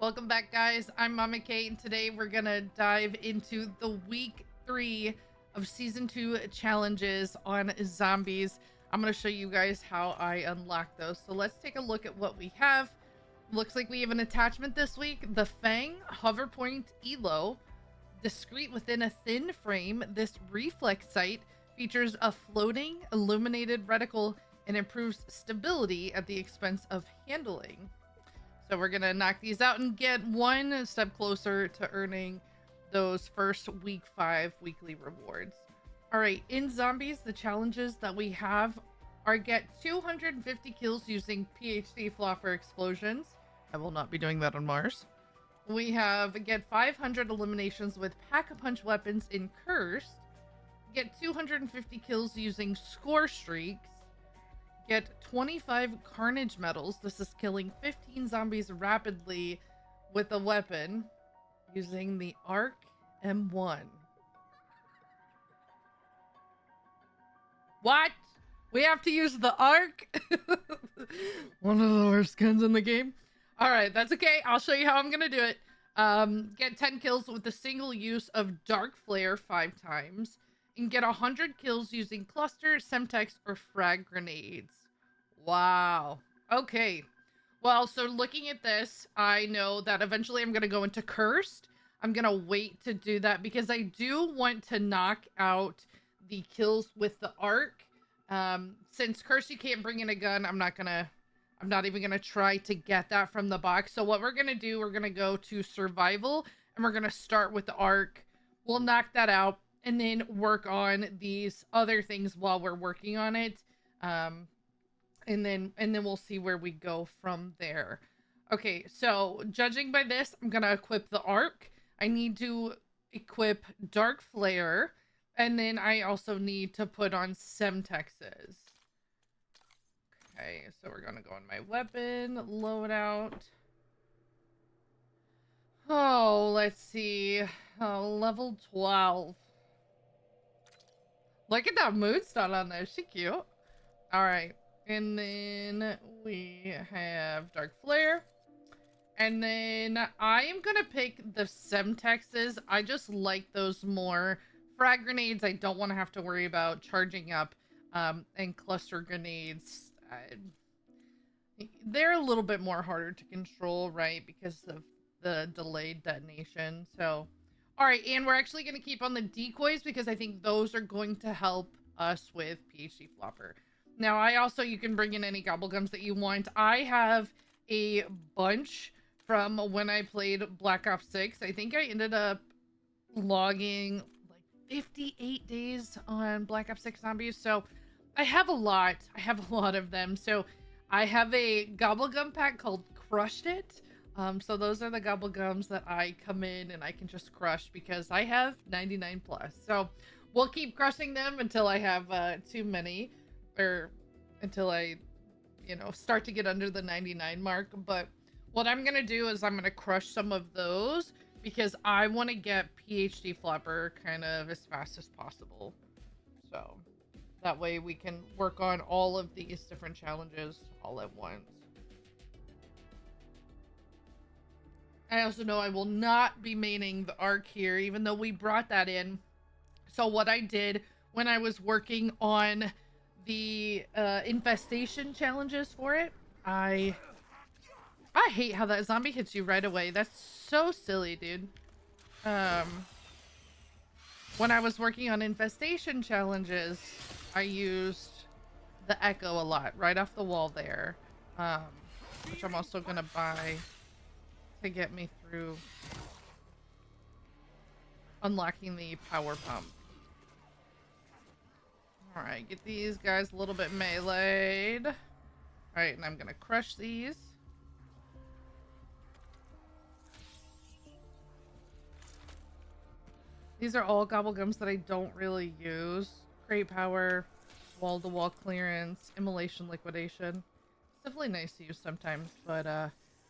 Welcome back, guys. I'm Mama Kate, and today we're gonna dive into the week 3 of season 2 challenges on zombies. I'm gonna show you guys how I unlock those. So let's take a look at what we have. Looks like we have an attachment this week, the Fang Hoverpoint Elo. Discreet within a thin frame, this reflex sight features a floating illuminated reticle and improves stability at the expense of handling. So we're gonna knock these out and get one step closer to earning those first week 5 weekly rewards. All right, in zombies, the challenges that we have are get 250 kills using PhD flopper explosions. I will not be doing that on Mars. We have get 500 eliminations with pack-a-punch weapons in Cursed. Get 250 kills using Scorestreaks. Get 25 carnage medals. This is killing 15 zombies rapidly with a weapon using the Arc M1. What? We have to use the Arc? One of the worst guns in the game. All right, that's okay. I'll show you how I'm gonna do it. Get 10 kills with the single use of Dark Flare 5 times. And get 100 kills using cluster, Semtex, or frag grenades. Wow. Okay. Well, so looking at this, I know that eventually I'm going to go into Cursed. I'm going to wait to do that because I do want to knock out the kills with the Arc. Since Cursed you can't bring in a gun, I'm not even going to try to get that from the box. So what we're going to do, we're going to go to Survival and we're going to start with the Arc. We'll knock that out and then work on these other things while we're working on it. And then we'll see where we go from there. Okay, so judging by this, I'm gonna equip the Arc. I need to equip Dark Flare, and then I also need to put on Semtexes. Okay, so we're gonna go on my weapon loadout. Oh, let's see. Oh, level 12. Look at that moonstone on there. She cute. All right. And then we have Dark Flare. And then I am going to pick the Semtexes. I just like those more. Frag grenades, I don't want to have to worry about charging up. And cluster grenades, they're a little bit more harder to control, right? Because of the delayed detonation. So, all right. And we're actually going to keep on the decoys because I think those are going to help us with PhD Flopper. Now, you can bring in any gobblegums that you want. I have a bunch from when I played Black Ops 6. I think I ended up logging like 58 days on Black Ops 6 zombies. So I have a lot. I have a lot of them. So I have a gobblegum pack called Crushed It. So those are the gobblegums that I come in and I can just crush because I have 99 plus. So we'll keep crushing them until I have too many. Or until I, start to get under the 99 mark. But what I'm going to do is I'm going to crush some of those because I want to get PhD Flopper kind of as fast as possible. So that way we can work on all of these different challenges all at once. I also know I will not be maining the Arc here, even though we brought that in. So what I did when I was working on the infestation challenges for it, I hate how that zombie hits you right away. That's so silly, dude. When I was working on infestation challenges, I used the Echo a lot right off the wall there, which I'm also gonna buy to get me through unlocking the power pump. All right, get these guys a little bit meleeed. All right, and I'm gonna crush these. These are all gobblegums that I don't really use. Crate power, wall-to-wall clearance, immolation liquidation. It's definitely nice to use sometimes, but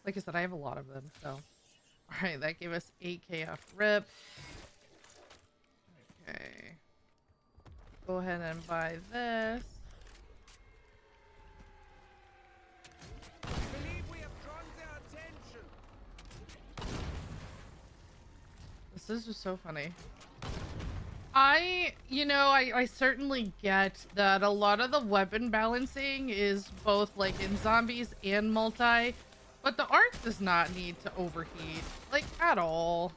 like I said, I have a lot of them, so. All right, that gave us 8k off rip. Okay. Go ahead and buy this. This is just so funny. I certainly get that a lot of the weapon balancing is both like in zombies and multi, but the arc does not need to overheat, like at all.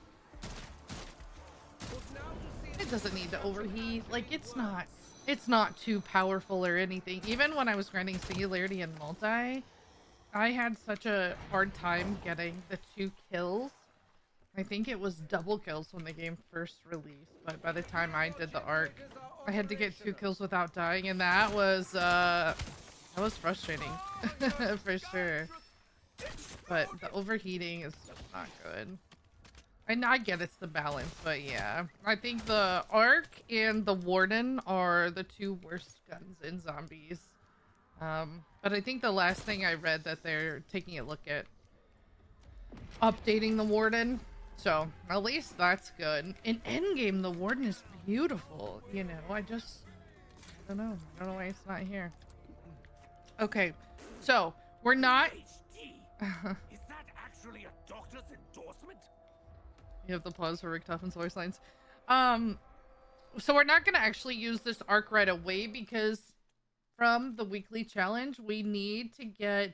It doesn't need to overheat. Like it's not too powerful or anything. Even when I was grinding singularity and multi, I had such a hard time getting the 2 kills. I think it was double kills when the game first released, but by the time I did the arc, I had to get 2 kills without dying, and that was frustrating for sure. But the overheating is just not good. And I get it's the balance, but yeah, I think the arc and the warden are the 2 worst guns in zombies. But I think the last thing I read that they're taking a look at updating the warden. So at least that's good. In endgame, the warden is beautiful. You know, I don't know. I don't know why it's not here. Okay, so we're not. Is that actually a doctor's endorsement? You have the pause for Rick Tuffin's voice lines. So we're not gonna actually use this arc right away because from the weekly challenge, we need to get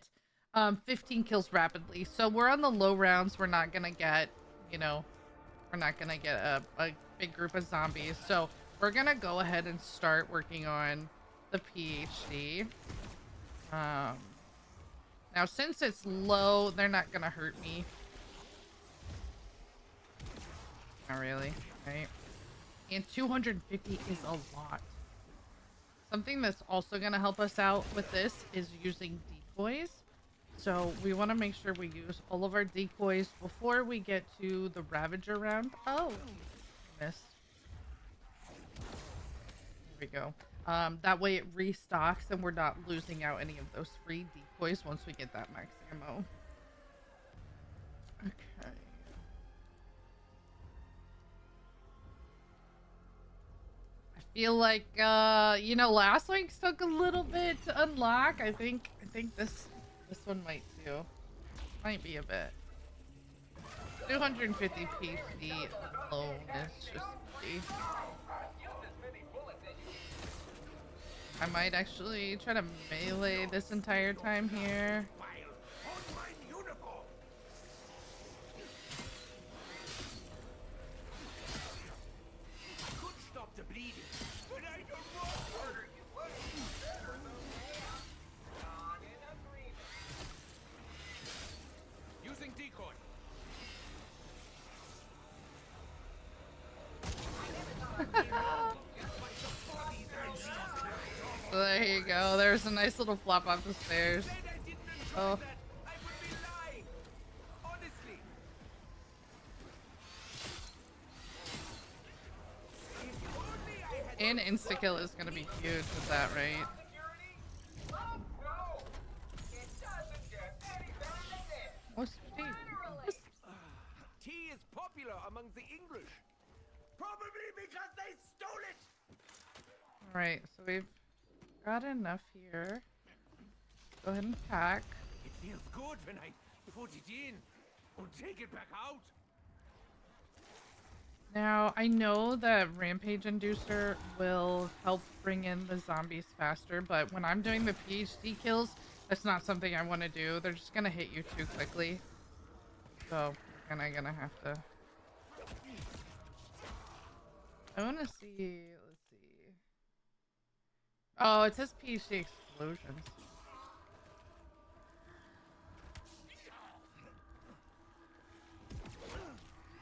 15 kills rapidly. So we're on the low rounds. We're not gonna get, we're not gonna get a big group of zombies. So we're gonna go ahead and start working on the PhD. Now since it's low, they're not gonna hurt me. Not really, right? And 250 is a lot. Something that's also going to help us out with this is using decoys. So we want to make sure we use all of our decoys before we get to the Ravager round. Oh, missed. There we go. That way it restocks and we're not losing out any of those free decoys once we get that max ammo. Okay. Feel like last week's took a little bit to unlock. I think this one might too. Might be a bit. 250 PC alone is just I might actually try to melee this entire time here. There you go. There's a nice little flop off the stairs. Oh. And insta-kill is going to be huge with that, right? What's tea? Tea is popular among the English. Probably because they stole it. Alright, so we've got enough here. Go ahead and pack. It feels good when I put it in or take it back out. Now, I know that Rampage Inducer will help bring in the zombies faster, but when I'm doing the PhD kills, that's not something I want to do. They're just going to hit you too quickly. So, we're gonna have to... I want to see... Let's see... Oh, it says PhD explosions.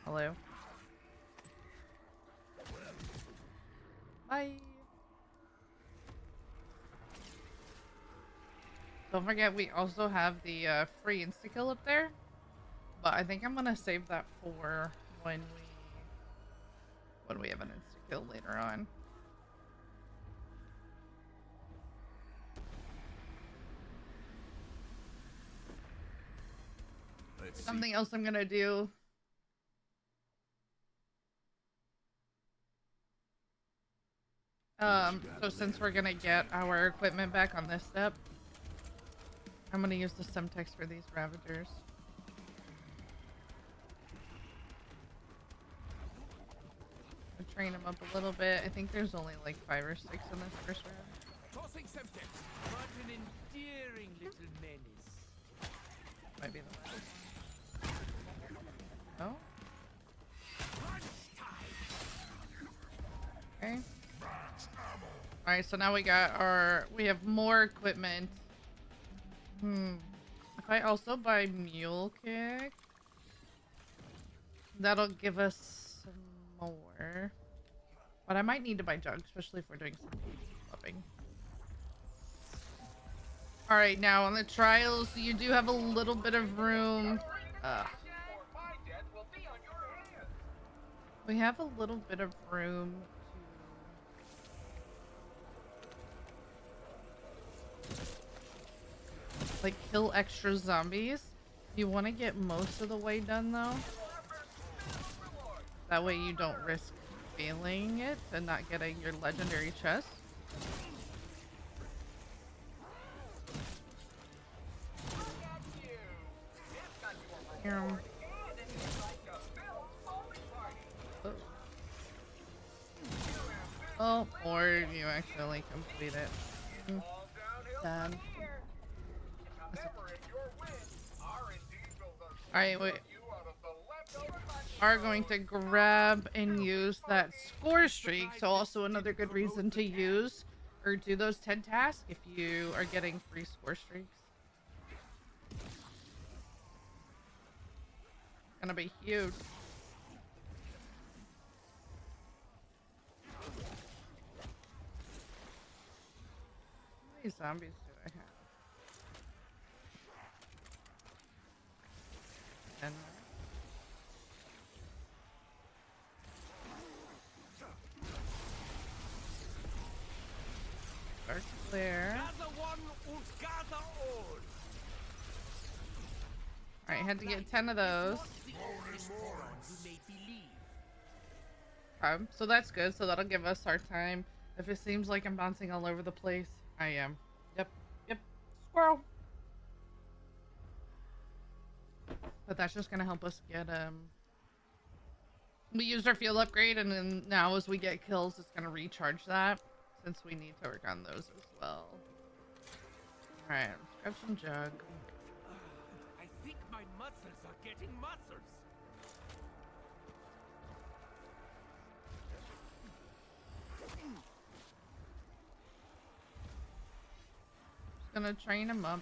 Hello? Bye. Don't forget we also have the free insta-kill up there. But I think I'm gonna save that for when we have an insta-kill later on. Something else I'm gonna do. So since we're gonna get our equipment back on this step, I'm gonna use the Semtex for these Ravagers. train him up a little bit. I think there's only like 5 or 6 in this first round. Tossing Semtex. What an endearing little menace. Might be the last one. Oh. Okay. Alright, so now we have more equipment. If I also buy Mule Kick, that'll give us some more. But I might need to buy Jug, especially if we're doing some flipping. Alright, now on the trials, you do have a little bit of room. We have a little bit of room to like kill extra zombies. You want to get most of the way done though. That way you don't risk failing it and not getting your legendary chest. Oh, or you accidentally complete it. Sad. Alright, we are going to grab and use that Scorestreak. So also another good reason to use or do those 10 tasks if you are getting free Scorestreaks. Gonna be huge. How many zombies do I have? 10. Dark clear. Alright, had to get 10 of those. So that's good. So that'll give us our time. If it seems like I'm bouncing all over the place, I am. Yep. Squirrel. But that's just gonna help us get we used our field upgrade, and then now as we get kills, it's gonna recharge that since we need to work on those as well. Alright, let's grab some Jug. I think my muscles are getting muscles. Just gonna train him up.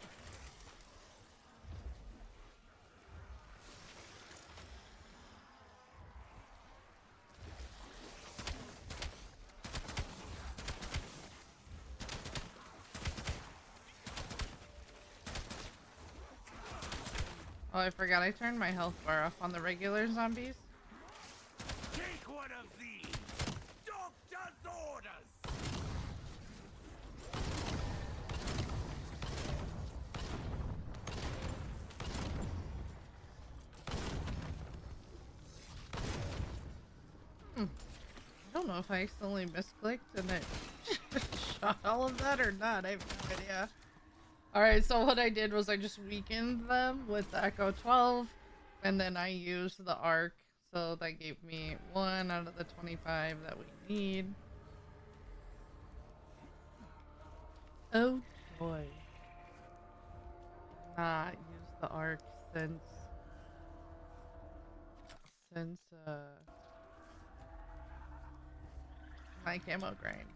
Oh, I forgot I turned my health bar off on the regular zombies. Take one of these. Doctor's orders. I don't know if I accidentally misclicked and it shot all of that or not. I have no idea. Alright, so what I did was I just weakened them with the Echo 12, and then I used the arc, so that gave me 1 out of the 25 that we need. Oh boy. Not use the arc since my camo grind.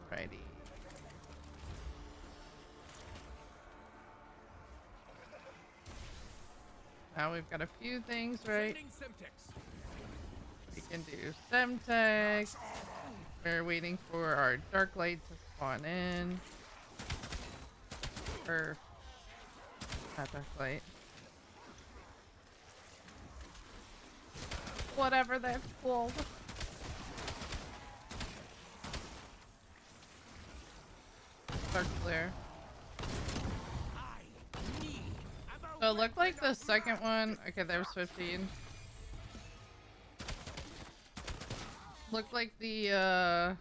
Alrighty. Now we've got a few things, right? We can do Semtex. We're waiting for our dark light to spawn in. Or not dark light. Whatever that's called. Dark clear. So it looked like the second one. Okay, there was 15. Looked like the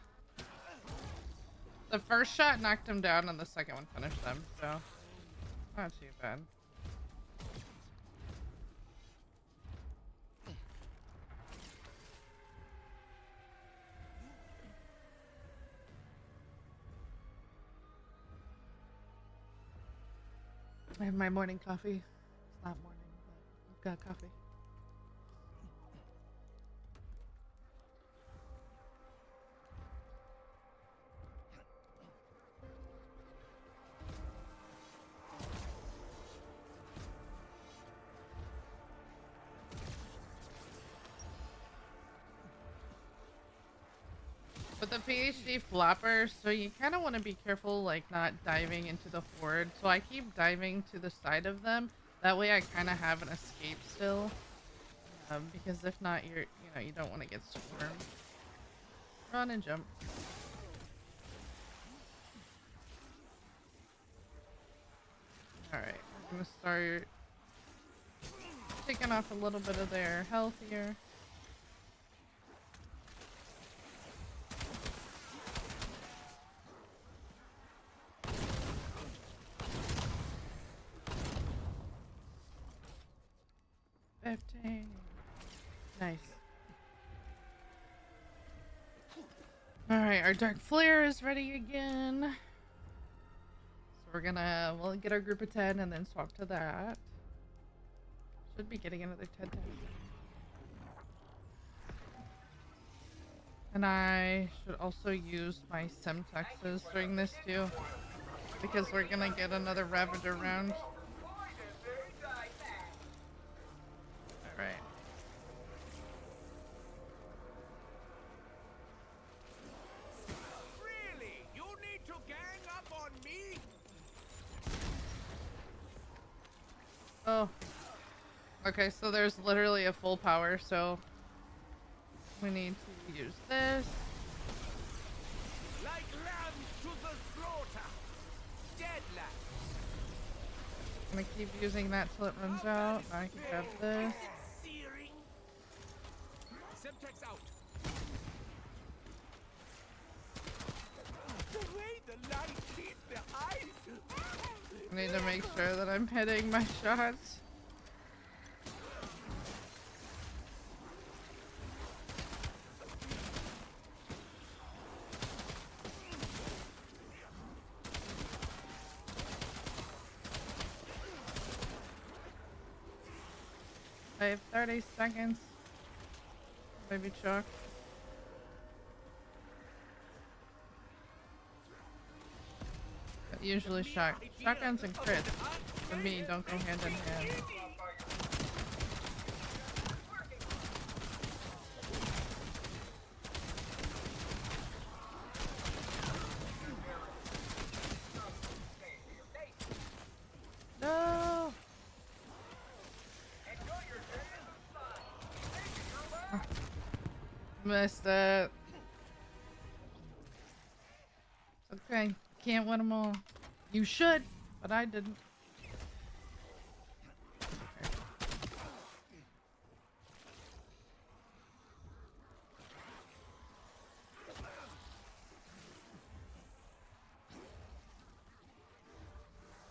first shot knocked him down and the second one finished them, so Not too bad. I have my morning coffee. It's not morning, but I've got coffee. But the PhD flopper, so you kind of want to be careful, like not diving into the horde. So I keep diving to the side of them. That way I kind of have an escape still. Because if not, you don't want to get swarmed. Run and jump. Alright, I'm gonna start taking off a little bit of their health here. Nice. Alright, our Dark Flare is ready again. So we'll get our group of 10 and then swap to that. Should be getting another 10 times. And I should also use my Semtexes during this too. Because we're gonna get another Ravager round. Alright. Really? You need to gang up on me? Oh. Okay, so there's literally a full power, so we need to use this. Like lambs to the slaughter. Dead lambs. I'm gonna keep using that till it runs out. Now I can grab this. Searing. Semtex out. The way the light hits their eyes. I need to make sure that I'm hitting my shots. I have 30 seconds. Maybe Chuck. Usually shotguns and crits for me don't go hand in hand. No. Missed it. Okay, can't win them all. You should, but I didn't.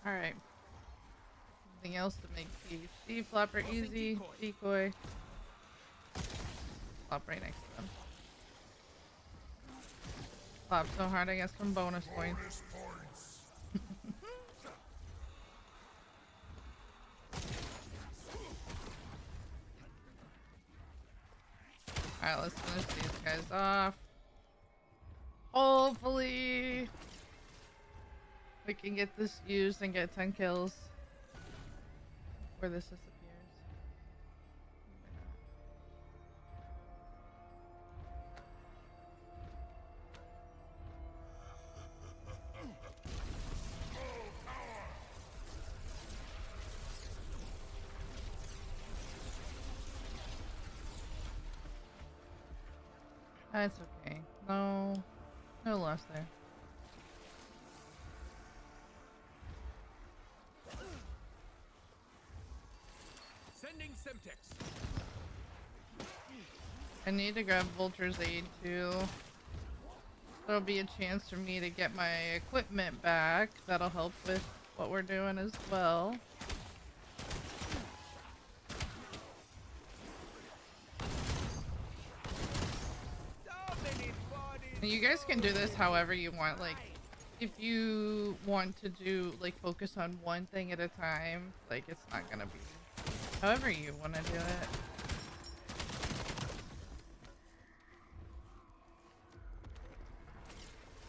All right. Anything else to make PhD flopper easy? Decoy. Flop right next to them. Flop so hard I get some bonus points. Alright, let's finish these guys off. Hopefully we can get this used and get 10 kills before this disappears. That's okay. No loss there. Sending Semtex. I need to grab Vulture's aid too. There'll be a chance for me to get my equipment back. That'll help with what we're doing as well. And you guys can do this however you want. Like, if you want to do, like, focus on one thing at a time, like, it's not gonna be however you want to do it.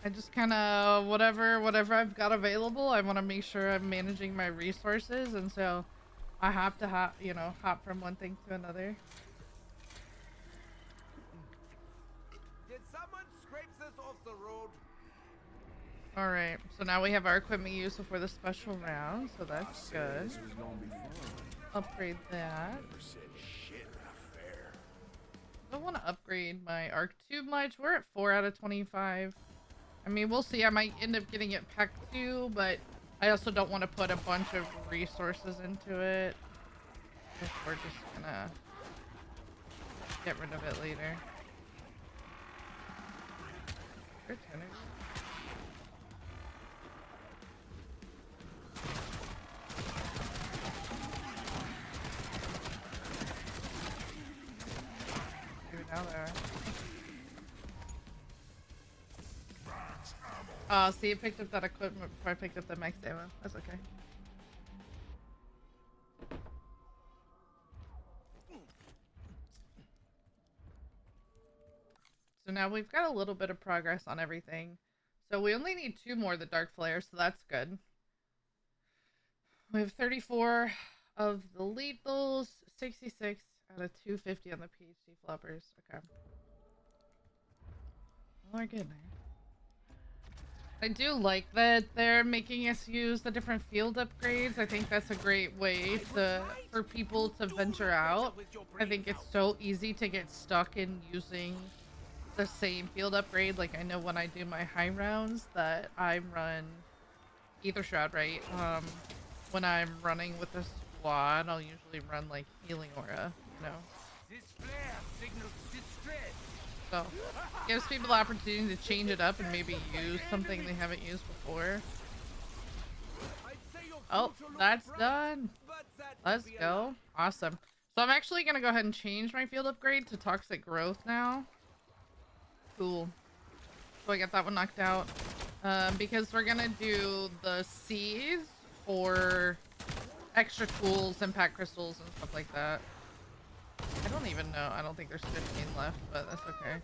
I just kind of, whatever I've got available, I want to make sure I'm managing my resources, and so I have to hop from one thing to another. Did someone scrape this off the road? All right, so now we have our equipment used before the special round, so that's good. Upgrade that. I want to upgrade my arc tube much. We're at 4 out of 25. I mean, we'll see. I might end up getting it packed too, but I also don't want to put a bunch of resources into it. We're just gonna get rid of it later. Now there. Oh, see, it picked up that equipment before I picked up the max ammo. That's okay. So now we've got a little bit of progress on everything. So we only need 2 more of the dark flares, so that's good. We have 34 of the lethals, 66 out of 250 on the PhD floppers. Okay. Well, we're good now. I do like that they're making us use the different field upgrades. I think that's a great way for people to venture out. I think it's so easy to get stuck in using the same field upgrade. Like, I know when I do my high rounds that I run Ether Shroud, right? When I'm running with a squad, I'll usually run like Healing Aura, you know? This flare signals distress. So, gives people the opportunity to change it up and maybe use something they haven't used before. Oh, that's done. Let's go. Awesome. So I'm actually going to go ahead and change my field upgrade to Toxic Growth now. Cool. So I got that one knocked out. Because we're going to do the C's for extra tools, impact crystals, and stuff like that. I don't even know. I don't think there's 15 left, but that's okay.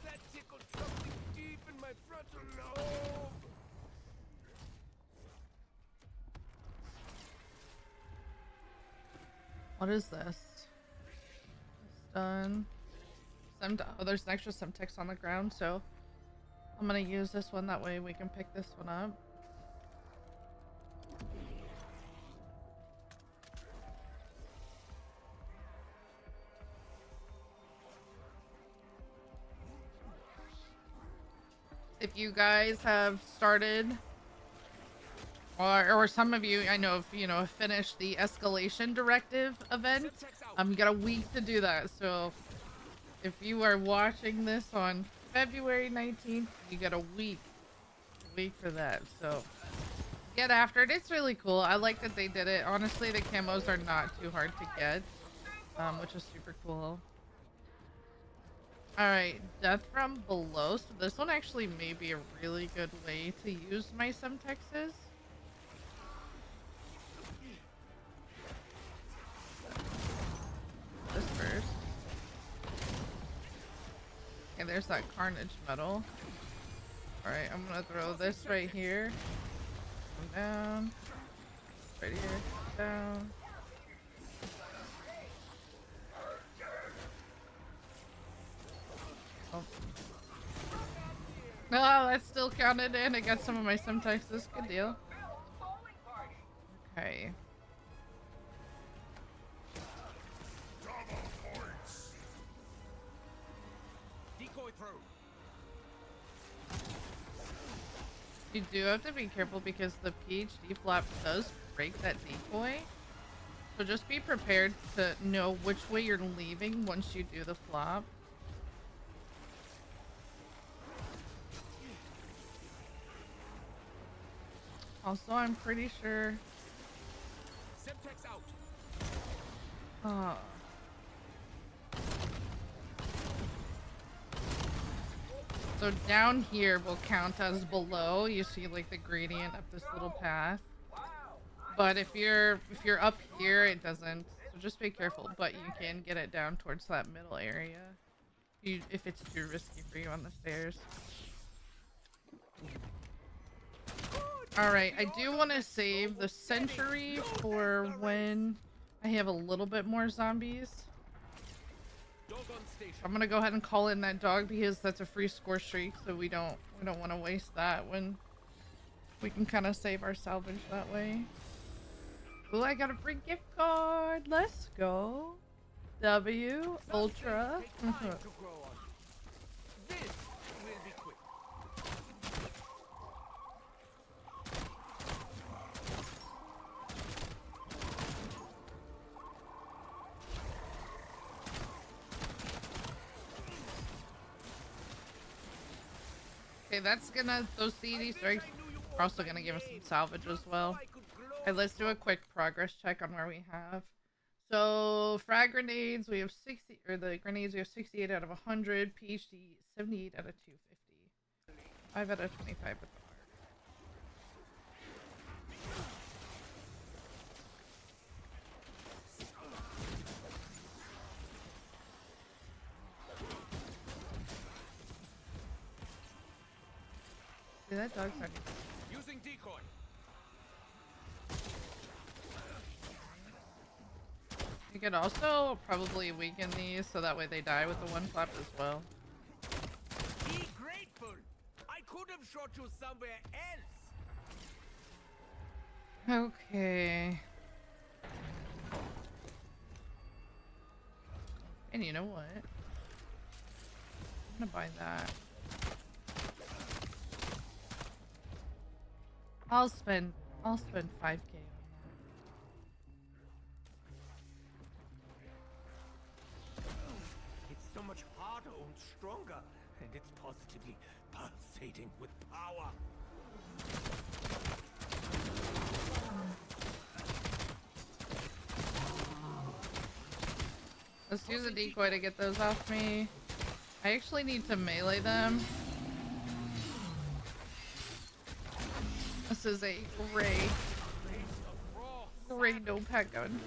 What is this? It's done. Oh, there's an extra Semtex on the ground, so I'm gonna use this one. That way we can pick this one up. If you guys have started, or some of you I know have finished the escalation directive event, you got a week to do that. So if you are watching this on February 19th, you got a week for that. So get after it. It's really cool. I like that they did it. Honestly, the camos are not too hard to get, which is super cool. Alright, death from below. So this one actually may be a really good way to use my Semtexes. This first. Okay, there's that carnage metal. Alright, I'm gonna throw this right here. Down. Right here. Down. Oh. No, that still counted in. I got some of my Semtexes. Good deal. Okay. Decoy through. You do have to be careful because the PhD flap does break that decoy. So just be prepared to know which way you're leaving once you do the flop. Also, I'm pretty sure Semtex out. Oh. So down here will count as below. You see like the gradient up this little path. But if you're up here, it doesn't. So just be careful. But you can get it down towards that middle area. If it's too risky for you on the stairs. Alright, I do want to save the sentry for when I have a little bit more zombies. I'm gonna go ahead and call in that dog because that's a free Scorestreak, so we don't want to waste that when we can kind of save our salvage that way. Oh, I got a free gift card. Let's go. W Ultra. Okay, that's gonna, those CD strikes are also gonna give us some salvage as well. Okay, let's do a quick progress check on where we have. So frag grenades, we have 60, or the grenades we have 68 out of 100, PhD 78 out of 250, 5 out of 25 with the arc. See, that dog's not using decoy. You could also probably weaken these so that way they die with the one flap as well. Be grateful. I could have shot you somewhere else. Okay. And you know what? I'm gonna buy that. I'll spend 5K on that. It's so much harder and stronger, and it's positively pulsating with power. Let's use a decoy to get those off me. I actually need to melee them. This is a great no-pack gun.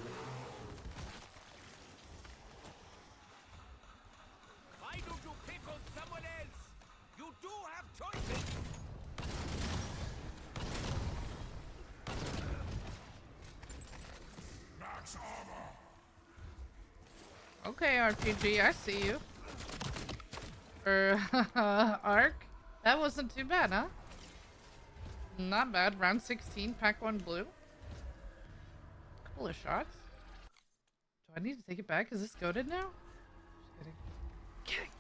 Why don't you pick on someone else? You do have choices. Max armor. Okay, RPG, I see you. Arc? That wasn't too bad, huh? Not bad. Round 16, pack 1 blue. Couple of shots. Do I need to take it back? Is this goated now? Just kidding. Kidding.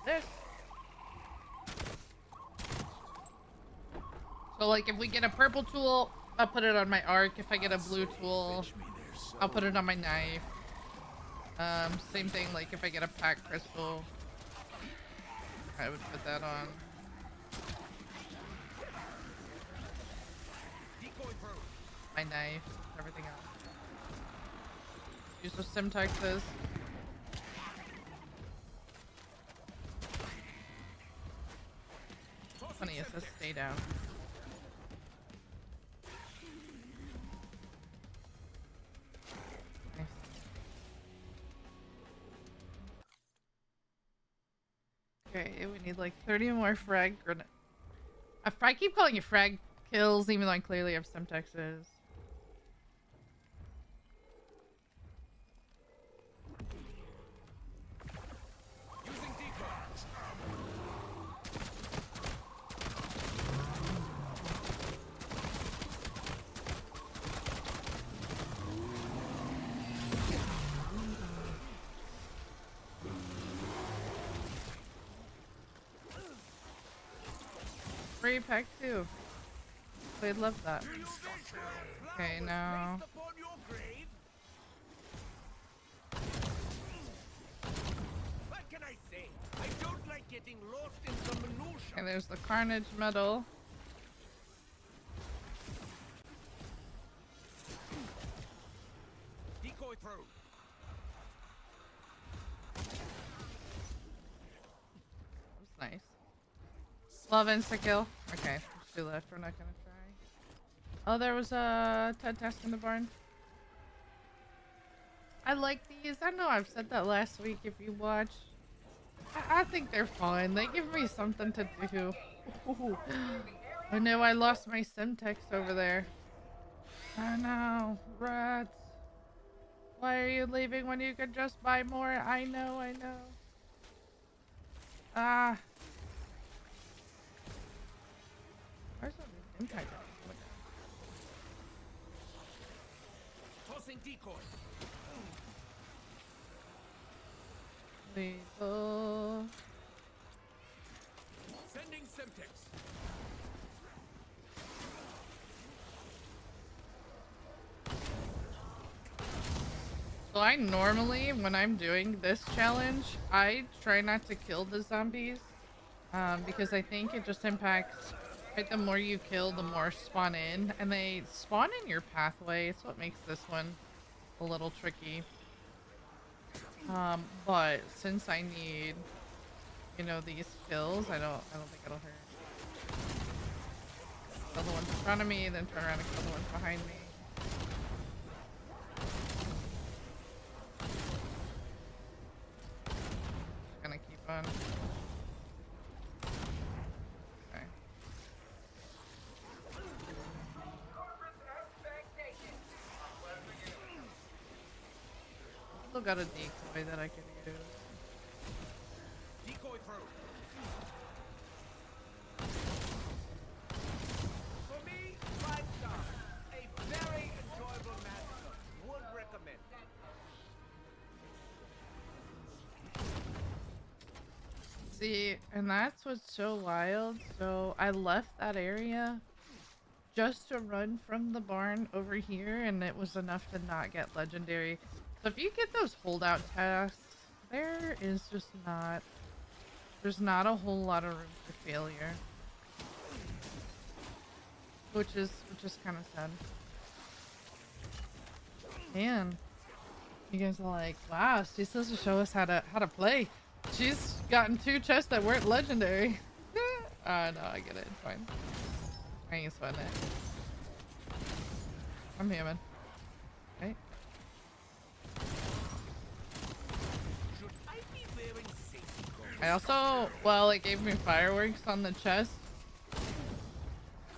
This. So like if we get a purple tool, I'll put it on my arc. If I get a blue tool, I'll put it on my knife. Same thing like if I get a pack crystal, I would put that on. My knife, everything else. Use those Semtexes. Funny, it says stay down. Nice. Okay, we need like 30 more frag grenades. I keep calling it frag kills, even though I clearly have Semtexes. Free pack 2. They'd love that. Okay, now. What can I say? I don't like getting lost in the minutiae. Okay, there's the carnage medal. through. That was nice. Love insta kill. Okay, there's 2 left. We're not gonna try. Oh, there was a Ted test in the barn. I like these. I know I've said that last week if you watched. I think they're fun. They give me something to do. Ooh. I know I lost my Semtex over there. I know. Rats. Why are you leaving when you could just buy more? I know, I know. Ah. Where's all the impact? Tossing decoy. Lethal. Sending Semtex. So I normally, when I'm doing this challenge, I try not to kill the zombies. Because I think it just impacts, right, the more you kill, the more spawn in. And they spawn in your pathway. It's what makes this one a little tricky. But since I need, you know, these kills, I don't think it'll hurt. Kill the ones in front of me, then turn around and kill the ones behind me. Just gonna keep on. Okay. Still got a decoy that I can use. Decoy through. For me, 5 stars. A very enjoyable massacre. Would recommend. See, and that's what's so wild. So I left that area just to run from the barn over here, and it was enough to not get legendary. So if you get those holdout tasks, there is just not, there's not a whole lot of room for failure, which is kind of sad. Man, you guys are like, wow, she's supposed to show us how to play. She's gotten 2 chests that weren't legendary. No, I get it. It's fine. I ain't sweating it. I'm human. Right? Should I be wearing safety goggles? I also, well, it gave me fireworks on the chest.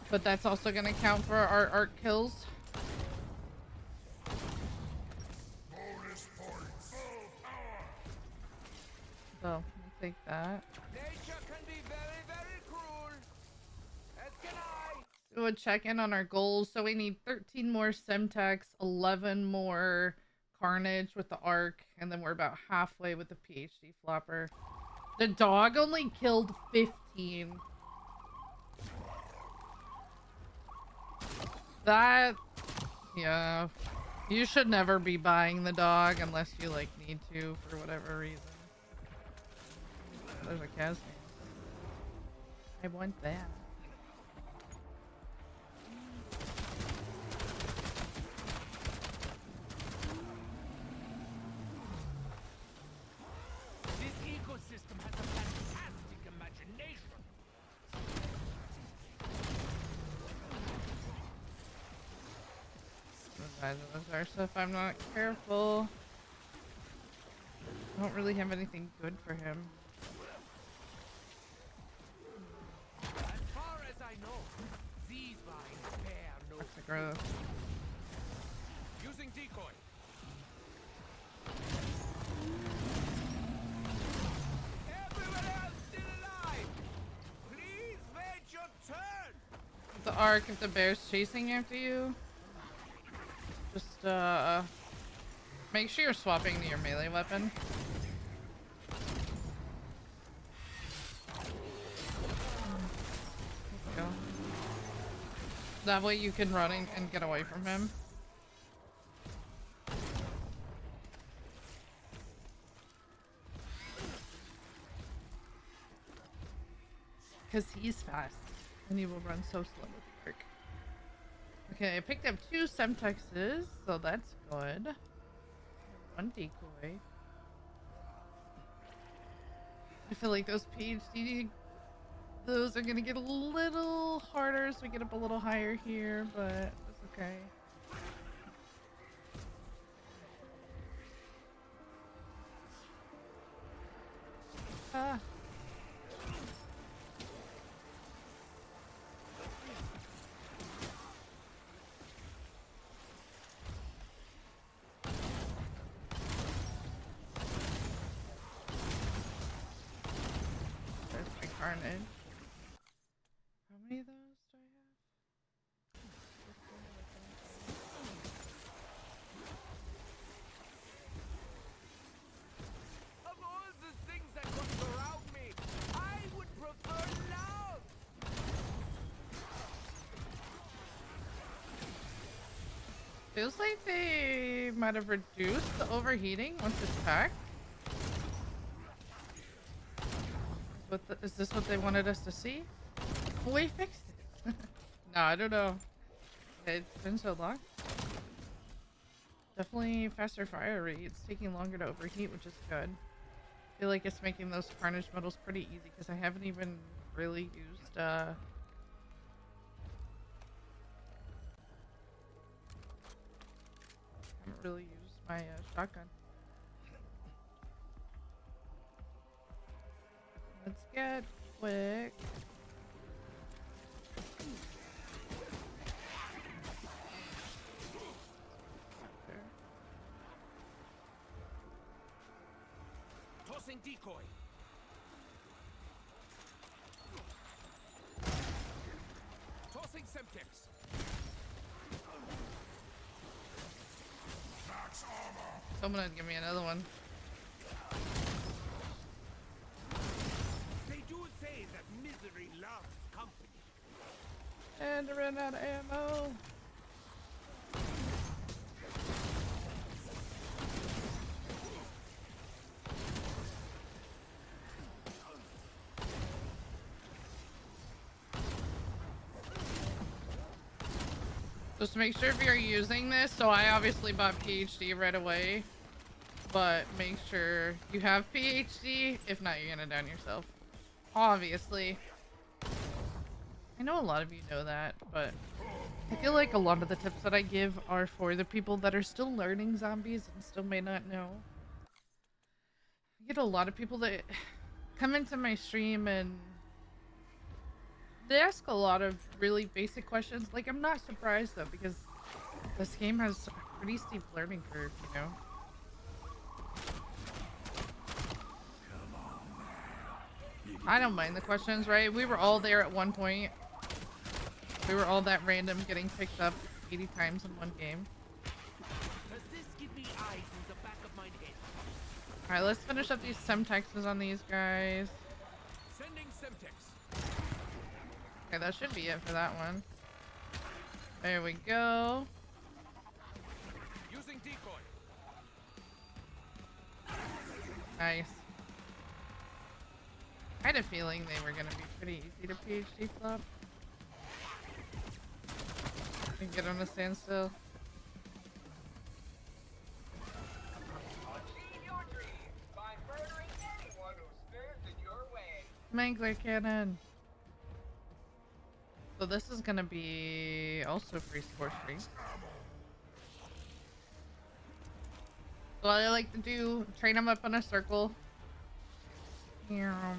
But that's also gonna count for our art kills. Bonus points. Full power. So, we'll take that. Nature can be very, very cruel. As can I. Do a check in on our goals. So we need 13 more Semtex, 11 more carnage with the arc, and then we're about halfway with the PhD flopper. The dog only killed 15. That, yeah, you should never be buying the dog unless you like need to for whatever reason. There's a Cas. I want that. This ecosystem has a fantastic imagination. So if I'm not careful, I don't really have anything good for him. As far as I know, these vines bear no Toxic growth. Using decoy. Everyone else still alive. Please wait your turn. The arc, if the bear's chasing after you, just make sure you're swapping to your melee weapon. Go. That way you can run and get away from him. Because he's fast and he will run so slow with the arc. Okay, I picked up 2 Semtexes, so that's good. One decoy. I feel like those PhD, those are gonna get a little harder as we get up a little higher here, but that's okay. Ah. There's my carnage. How many of those do I have? Of all the things that could surround me, I would prefer love. Feels like they might have reduced the overheating once it's packed. Is this what they wanted us to see? Oh, we fixed it. No, I don't know. It's been so long. Definitely faster fire rate. It's taking longer to overheat, which is good. I feel like it's making those carnage metals pretty easy because I haven't even really used haven't really used my shotgun. Let's get quick. Tossing decoy. Tossing Semtex. Someone would give me another one. They do say that misery loves company. And I ran out of ammo. Just make sure if you're using this, so I obviously bought PhD right away, but make sure you have PhD. If not, you're gonna down yourself. Obviously. I know a lot of you know that, but I feel like a lot of the tips that I give are for the people that are still learning zombies and still may not know. I get a lot of people that come into my stream and they ask a lot of really basic questions. Like, I'm not surprised though, because this game has a pretty steep learning curve, you know? I don't mind the questions, right? We were all there at one point. We were all that random getting picked up 80 times in one game. Does this give me eyes in the back of my head? Alright, let's finish up these Semtexes on these guys. Sending Semtex. Okay, that should be it for that one. There we go. Using decoy. Nice. I had a feeling they were gonna be pretty easy to PhD flop. And get on a standstill. Achieve your dreams by murdering anyone who stands in your way. Mangler cannon. So this is gonna be also free Scorestreak. So what I like to do, train them up in a circle. Yeah.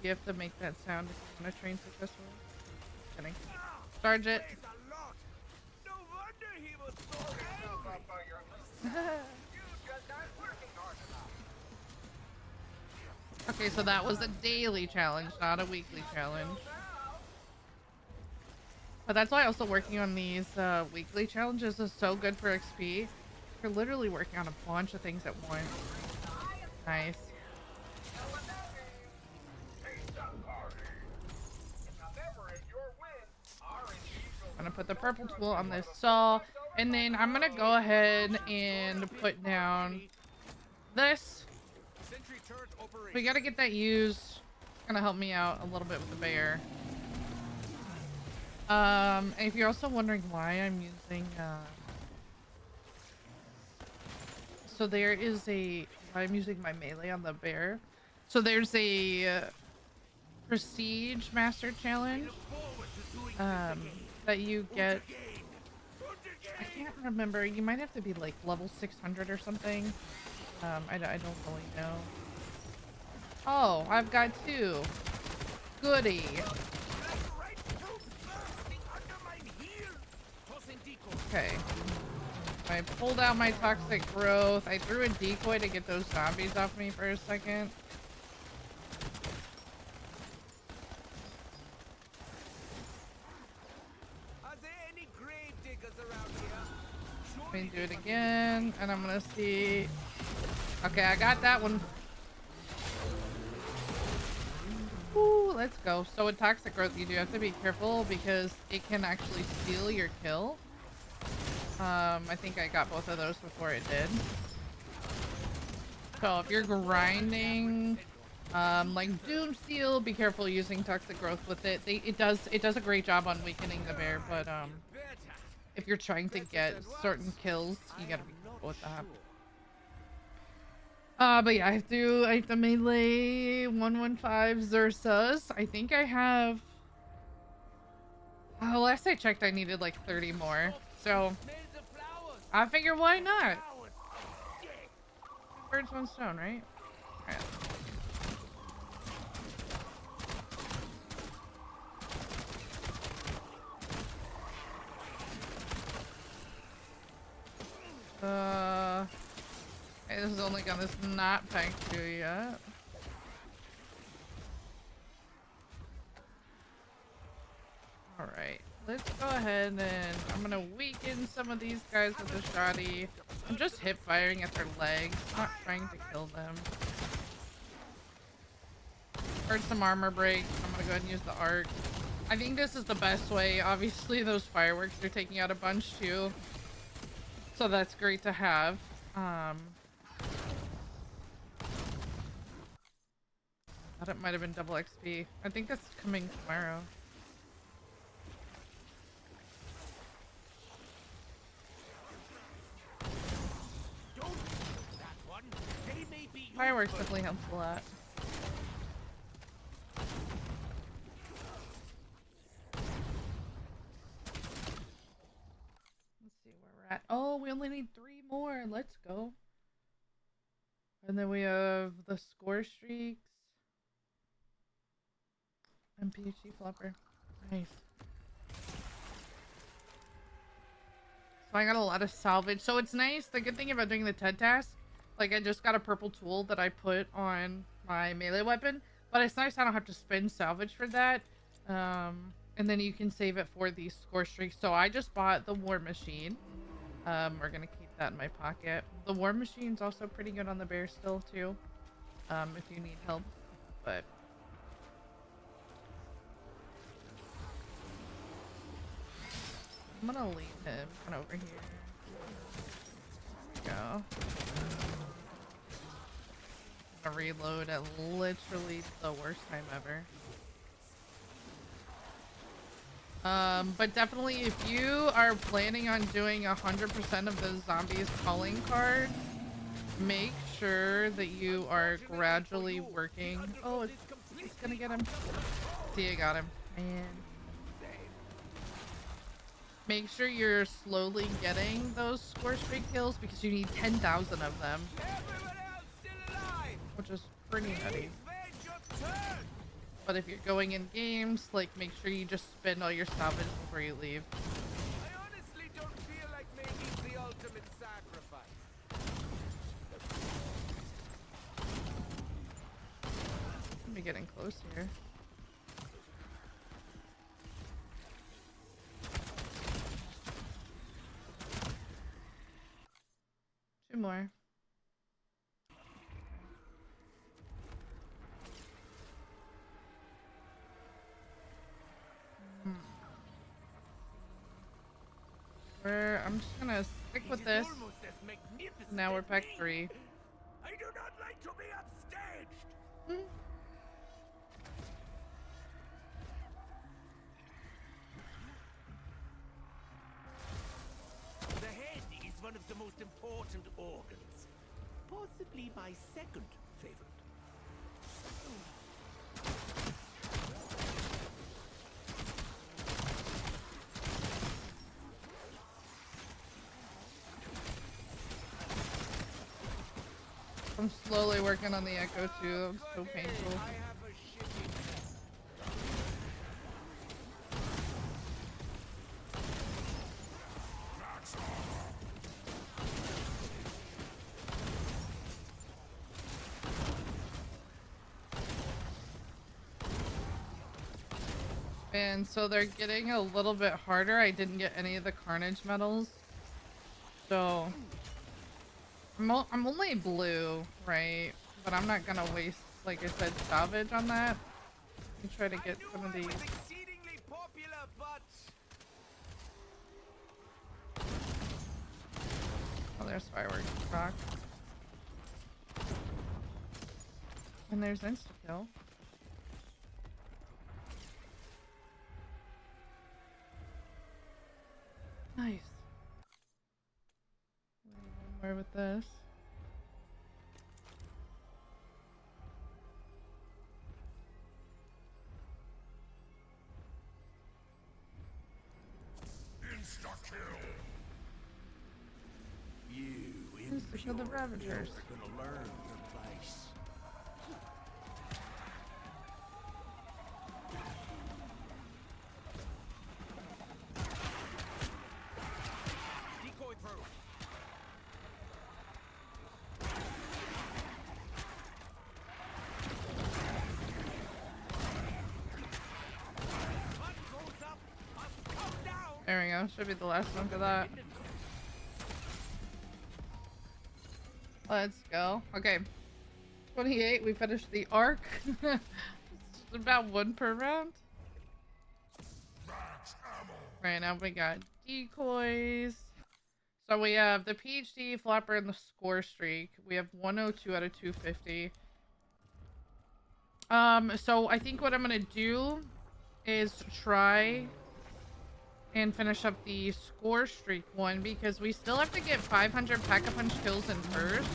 You have to make that sound if you want to train successfully. Kidding. Charge it. Weighs a lot. No wonder he was so angry. You just aren't working hard enough. Okay, so that was a daily challenge, not a weekly challenge. But that's why also working on these weekly challenges is so good for XP. You're literally working on a bunch of things at once. Nice. I'm gonna put the purple tool on this saw, and then I'm gonna go ahead and put down this. We gotta get that used. It's gonna help me out a little bit with the bear. If you're also wondering why I'm using, so there is I'm using my melee on the bear. So there's a prestige master challenge, that you get. I can't remember. You might have to be like level 600 or something. I don't really know. Oh, I've got two. Goody. Okay. I pulled out my toxic growth. I threw a decoy to get those zombies off me for a second. Are there any grave diggers around here? Let me do it again, and I'm gonna see. Okay, I got that one. Ooh, let's go. So with toxic growth, you do have to be careful because it can actually steal your kill. I think I got both of those before it did. So if you're grinding, like Doomsteel, be careful using toxic growth with it. It does a great job on weakening the bear, but if you're trying to get certain kills, you gotta be careful with that. But yeah, I have to melee 115 Xursas. I think I have. Last I checked, I needed like 30 more. So I figure why not? Two birds, one stone, right? Alright. Okay, this is only gun that's not packed to yet. Alright, let's go ahead and I'm gonna weaken some of these guys with a shotty. I'm just hip firing at their legs, not trying to kill them. Heard some armor break. I'm gonna go ahead and use the arc. I think this is the best way. Obviously, those fireworks are taking out a bunch too, so that's great to have. Thought it might have been double XP. I think that's coming tomorrow. Fireworks definitely helps a lot. Let's see where we're at. Oh, we only need 3 more. Let's go. And then we have the Scorestreaks and PhD Flopper. Nice. So I got a lot of salvage. So it's nice. The good thing about doing the TED task, like I just got a purple tool that I put on my melee weapon, but it's nice I don't have to spend salvage for that. And then you can save it for the score streaks. So I just bought the war machine. We're gonna keep that in my pocket. The war machine's also pretty good on the bear still too, if you need help. But I'm gonna leave him kind of over here. There we go. I'm gonna reload at literally the worst time ever. But definitely if you are planning on doing 100% of the zombies calling card, make sure that you are gradually working. Oh, it's gonna get him. See, I got him. Man. Make sure you're slowly getting those Scorestreak kills because you need 10,000 of them. Which is pretty nutty. But if you're going in games, like make sure you just spend all your salvage before you leave. I honestly don't feel like making the ultimate sacrifice. Let me getting close here. Two more. I'm just gonna stick with this. Now we're pack 3. I do not like to be upstaged. one of the most important organs. Possibly my second favorite. I'm slowly working on the echo too. It's so painful. I have a shitty And so they're getting a little bit harder. I didn't get any of the carnage medals. So I'm only blue, right? But I'm not gonna waste, like I said, salvage on that. And try to get some of these. exceedingly popular, but Oh, there's fireworks stock. And there's insta-kill. Nice. Where with this? insta-kill. You Insta-kill the Ravagers. You're gonna learn your place. Decoy through. What goes up must come down. There we go. Should be the last one for that. Let's go. Okay. 28. We finished the arc. It's about one per round. Right now we got decoys. So we have the PhD, Flapper, and the Scorestreak. We have 102 out of 250. So I think what I'm gonna do is try and finish up the Scorestreak one because we still have to get 500 pack-a-punch kills in first.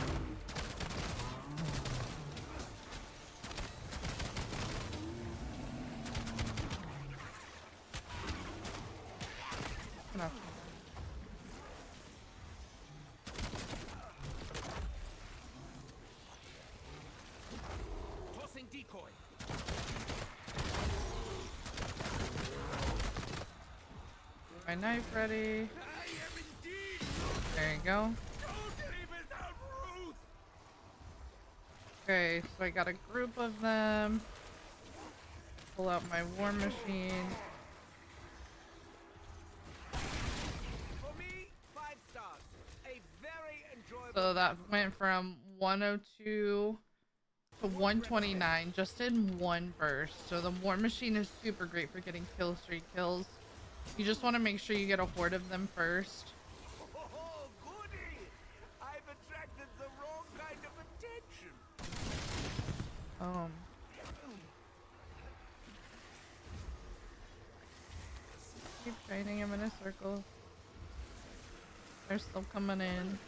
Enough. Tossing decoy. My knife ready. I am indeed. There you go. Totally without ruth. Okay, so I got a group of them. Pull out my war machine. For me, 5 stars. A very enjoyable. So that went from 102 to 129 just in one burst. So the war machine is super great for getting kill streak kills. You just want to make sure you get a horde of them first. Oh, goody! I've attracted the wrong kind of attention. Keep training him in a circle. They're still coming in.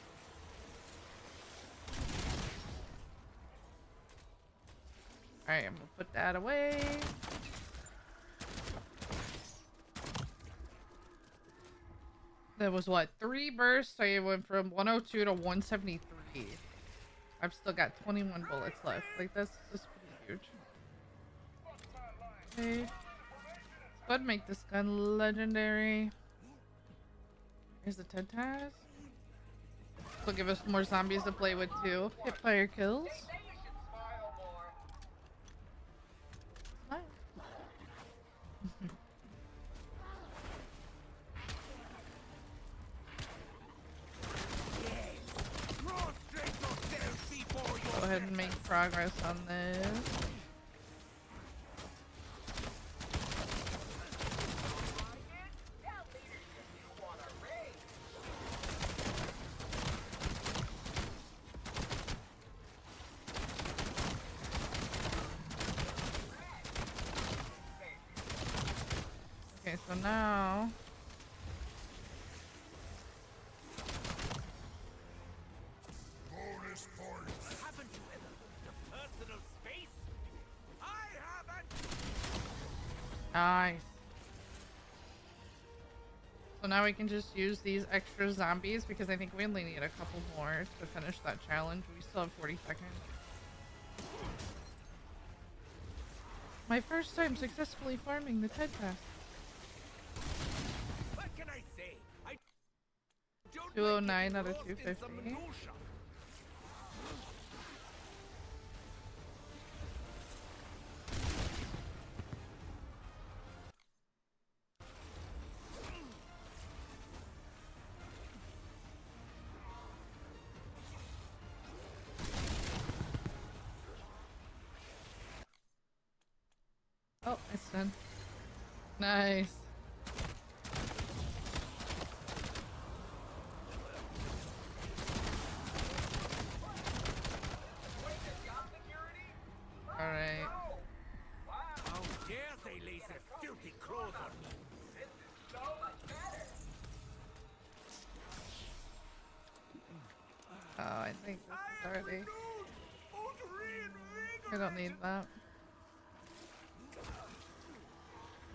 Alright, I'm gonna put that away. That was what? 3 bursts. I went from 102 to 173. I've still got 21 bullets left. Like, that's pretty huge. Okay. Let's go ahead and make this gun legendary. Here's the Tentaz. Will give us more zombies to play with too. Hit fire kills. Nice. Go ahead and make progress on this. Okay, so now Nice. So now we can just use these extra zombies because I think we only need a couple more to finish that challenge. We still have 40 seconds. My first time successfully farming the Ted Pass. What can I say? I don't 209 like out of getting lost in 250. some minutia. Oh, it's done. Nice. All right. How dare they lay their filthy claws on me? Oh, I think this is already. I don't need that.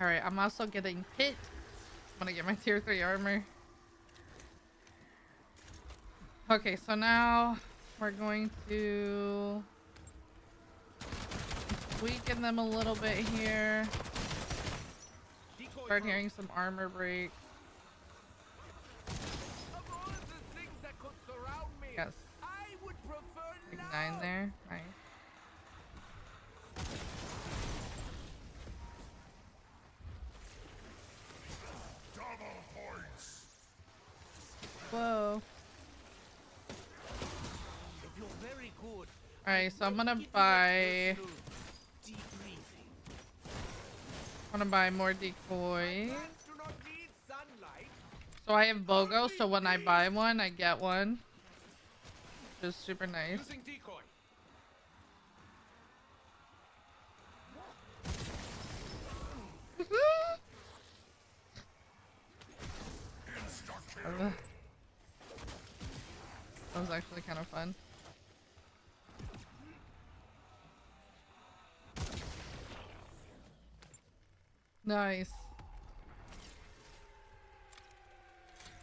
Alright, I'm also getting pit. I'm gonna get my tier 3 armor. Okay, so now we're going to weaken them a little bit here. Start hearing some armor break. Of all the things that could surround me, Yes. I would prefer Big love. 9 there. Nice. Whoa. If you're very good, Alright, so I'm gonna give you a buy personal debriefing. more decoys. Plants do not need sunlight. So I have BOGO, so when I buy one, I get one. Which is super nice. Using decoy. That was actually kind of fun. Nice.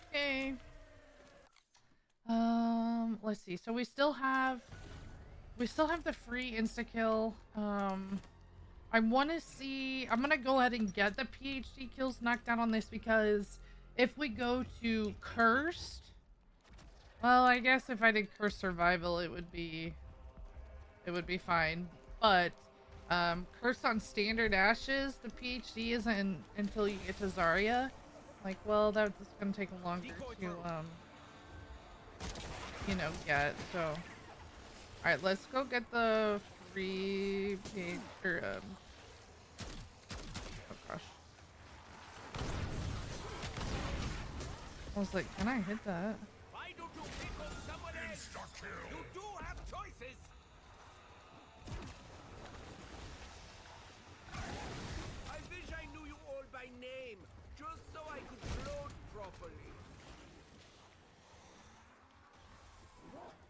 Okay. Let's see. So we still have the free insta kill. I want to see. I'm gonna go ahead and get the PhD kills knocked down on this because if we go to cursed, well, I guess if I did cursed survival, it would be fine. But cursed on standard ashes, the PhD isn't until you get to Zarya. Like, well, that's gonna take longer to you know, get. So, all right, let's go get the free page or oh gosh. I was like, can I hit that? Why don't you pick on someone else? You do have choices. I wish I knew you all by name, just so I could load properly.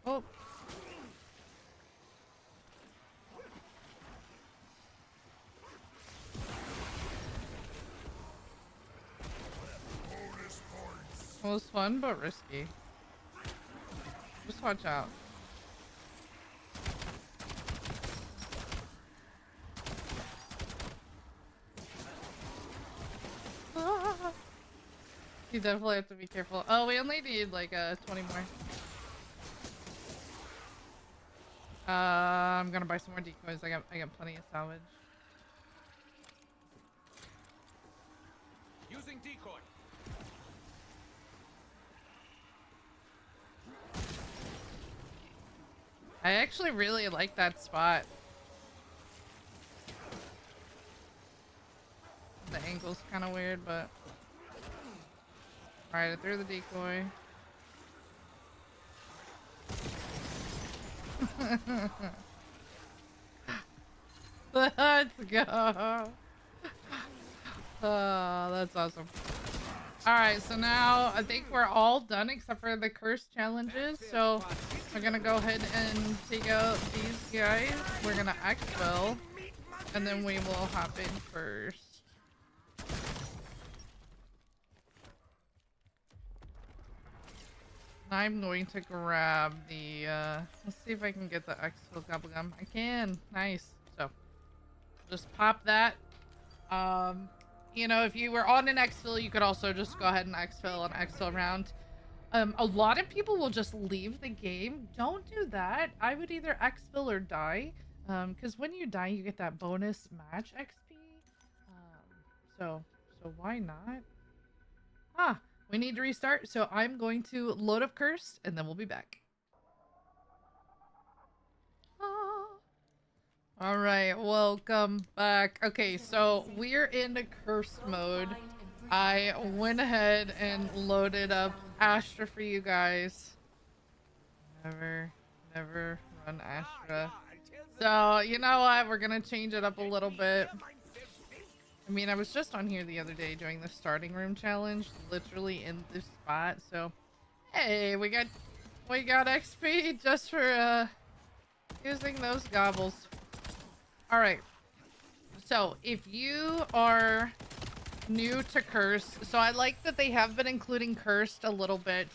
Oh. It was fun, but risky. Just watch out. You definitely have to be careful. Oh, we only need like 20 more. I'm gonna buy some more decoys. I got plenty of salvage. Using decoy. I actually really like that spot. The angle's kind of weird, but alright, I threw the decoy. Let's go. Oh, that's awesome. Alright, so now I think we're all done except for the curse challenges. So we're gonna go ahead and take out these guys. We're gonna Exfil, and then we will hop in first. I'm going to grab the, let's see if I can get the Exfil Gobblegum. I can. Nice. So, just pop that. You know, if you were on an Exfil, you could also just go ahead and Exfil and Exfil around. A lot of people will just leave the game. Don't do that. I would either Exfil or die. Because when you die, you get that bonus match XP. So why not? Ah, we need to restart. So I'm going to load up Cursed, and then we'll be back. Ah. All right, welcome back. Okay, so we're in Cursed mode. I went ahead and loaded up Astra for you guys. Never run Astra. So, you know what? We're gonna change it up a little bit. I mean, I was just on here the other day doing the starting room challenge, literally in this spot. So, hey, we got XP just for using those gobbles. All right. So, if you are new to Cursed, so I like that they have been including Cursed a little bit,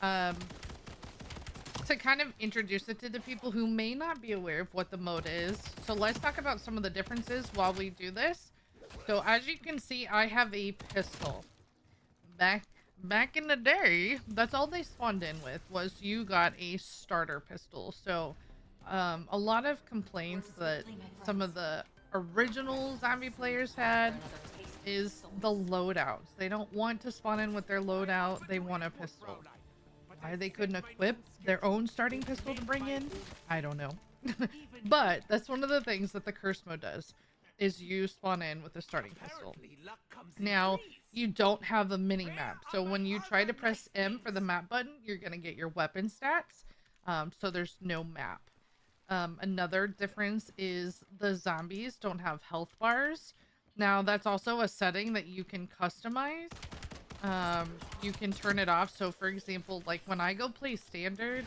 to kind of introduce it to the people who may not be aware of what the mode is. So let's talk about some of the differences while we do this. So as you can see, I have a pistol. Back in the day, that's all they spawned in with, was you got a starter pistol. So a lot of complaints that some of the original zombie players had is the loadouts. They don't want to spawn in with their loadout, they want a pistol. Why they couldn't equip their own starting pistol to bring in, I don't know. But that's one of the things that the Curse mode does, is you spawn in with a starting pistol. Now, you don't have a mini map, so when you try to press M for the map button, you're gonna get your weapon stats. So there's no map. Another difference is the zombies don't have health bars. Now, that's also a setting that you can customize. You can turn it off. So for example, like when I go play standard,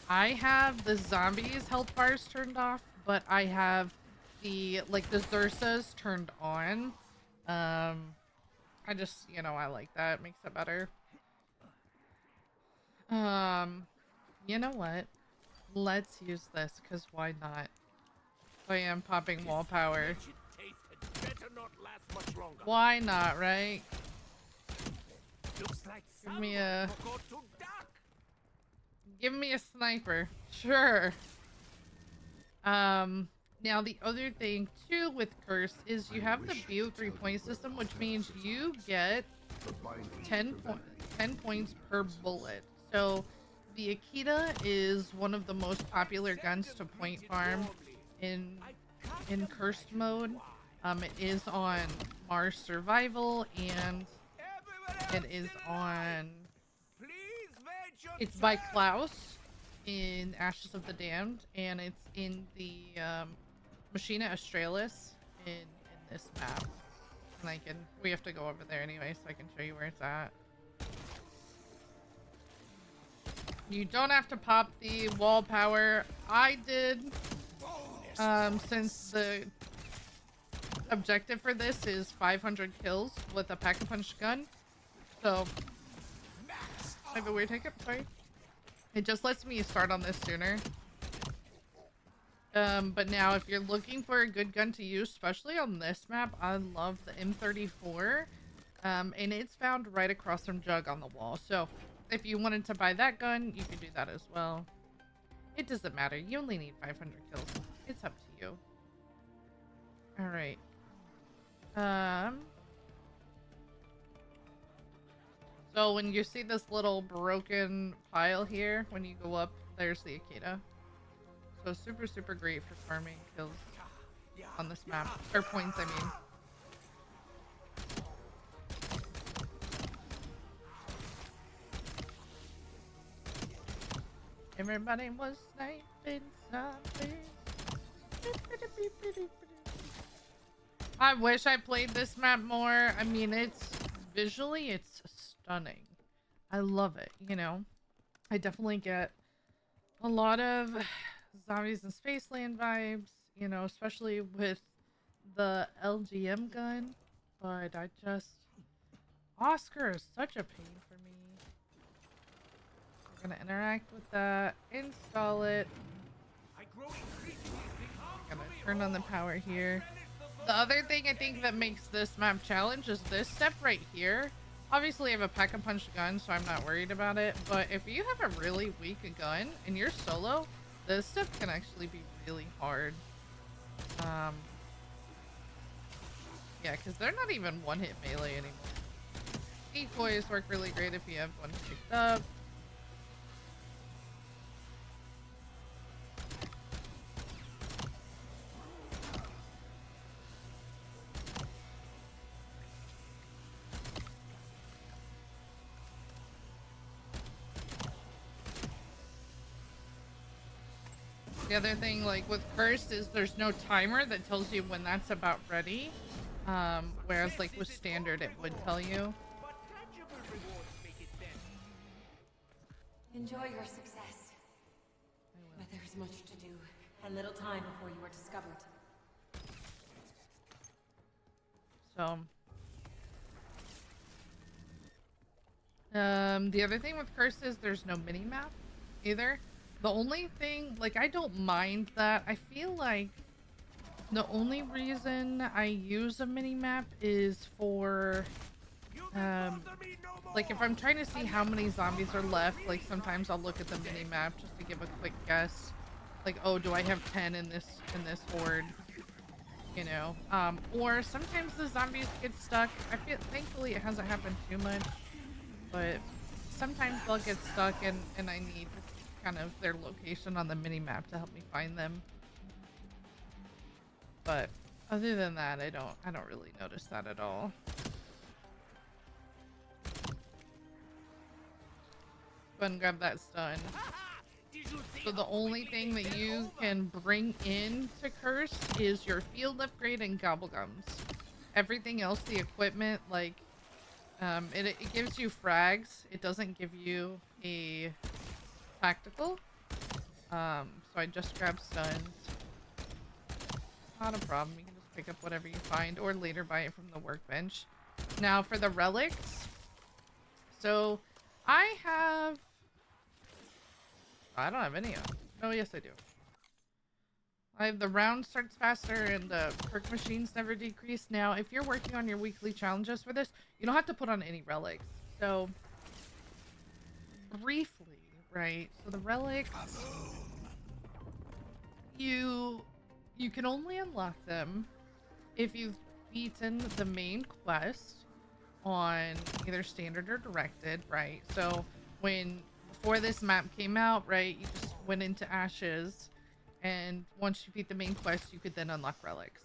I have the zombies health bars turned off, but I have the Xursas turned on. I just, you know, I like that. It makes it better. You know what? Let's use this, because why not? I am popping wall power. Why not, right? Give me a sniper. Sure. Now the other thing too with Curse is you have the BO 3-point system, which means you get 10 points per bullet. So the Akita is one of the most popular guns to point farm in Cursed mode. It is on Mars Survival, and it is on... It's by Klaus in Ashes of the Damned, and it's in the Machina Australis in this map. And we have to go over there anyway, so I can show you where it's at. You don't have to pop the wall power. I did, since the objective for this is 500 kills with a pack-a-punch gun. So, I have a weird hiccup, sorry. It just lets me start on this sooner. But now if you're looking for a good gun to use, especially on this map, I love the M34. And it's found right across from Jug on the wall. So if you wanted to buy that gun, you could do that as well. It doesn't matter. You only need 500 kills. It's up to you. All right. So when you see this little broken pile here, when you go up, there's the Akita. So super, super great for farming kills on this map. Or points, I mean. Everybody was sniping zombies. I wish I played this map more. I mean, visually, it's stunning. I love it, you know? I definitely get a lot of Zombies in Spaceland vibes, you know, especially with the LGM gun. But Oscar is such a pain for me. We're gonna interact with that, install it. Gonna turn on the power here. The other thing I think that makes this map challenge is this step right here. Obviously I have a pack-a-punch gun, so I'm not worried about it, but if you have a really weak gun and you're solo, this step can actually be really hard. Yeah, because they're not even one-hit melee anymore. Decoys work really great if you have one picked up. The other thing, like with Curse, is there's no timer that tells you when that's about ready. Whereas like with Standard, it would tell you. Enjoy your success. But there's much to do, and little time before you are discovered. So, the other thing with Curse is there's no mini map either. The only thing, like, I don't mind that. I feel like the only reason I use a mini map is for, like, if I'm trying to see how many zombies are left, like, sometimes I'll look at the mini map just to give a quick guess. Like, oh, do I have 10 in this horde? You know, or sometimes the zombies get stuck. I feel, thankfully it hasn't happened too much, but sometimes they'll get stuck and I need kind of their location on the mini map to help me find them. But other than that, I don't really notice that at all. Go ahead and grab that stun. So the only thing that you can bring in to Curse is your field upgrade and gobblegums. Everything else, the equipment, like, it gives you frags. It doesn't give you a tactical. So I just grabbed stuns. Not a problem. You can just pick up whatever you find or later buy it from the workbench. Now for the relics. So I don't have any of them. Oh, yes, I do. I have the round starts faster and the perk machines never decrease. Now, if you're working on your weekly challenges for this, you don't have to put on any relics. So, briefly, right? So the relics, you can only unlock them if you've beaten the main quest on either standard or directed, right? So before this map came out, right, you just went into Ashes, and once you beat the main quest, you could then unlock relics.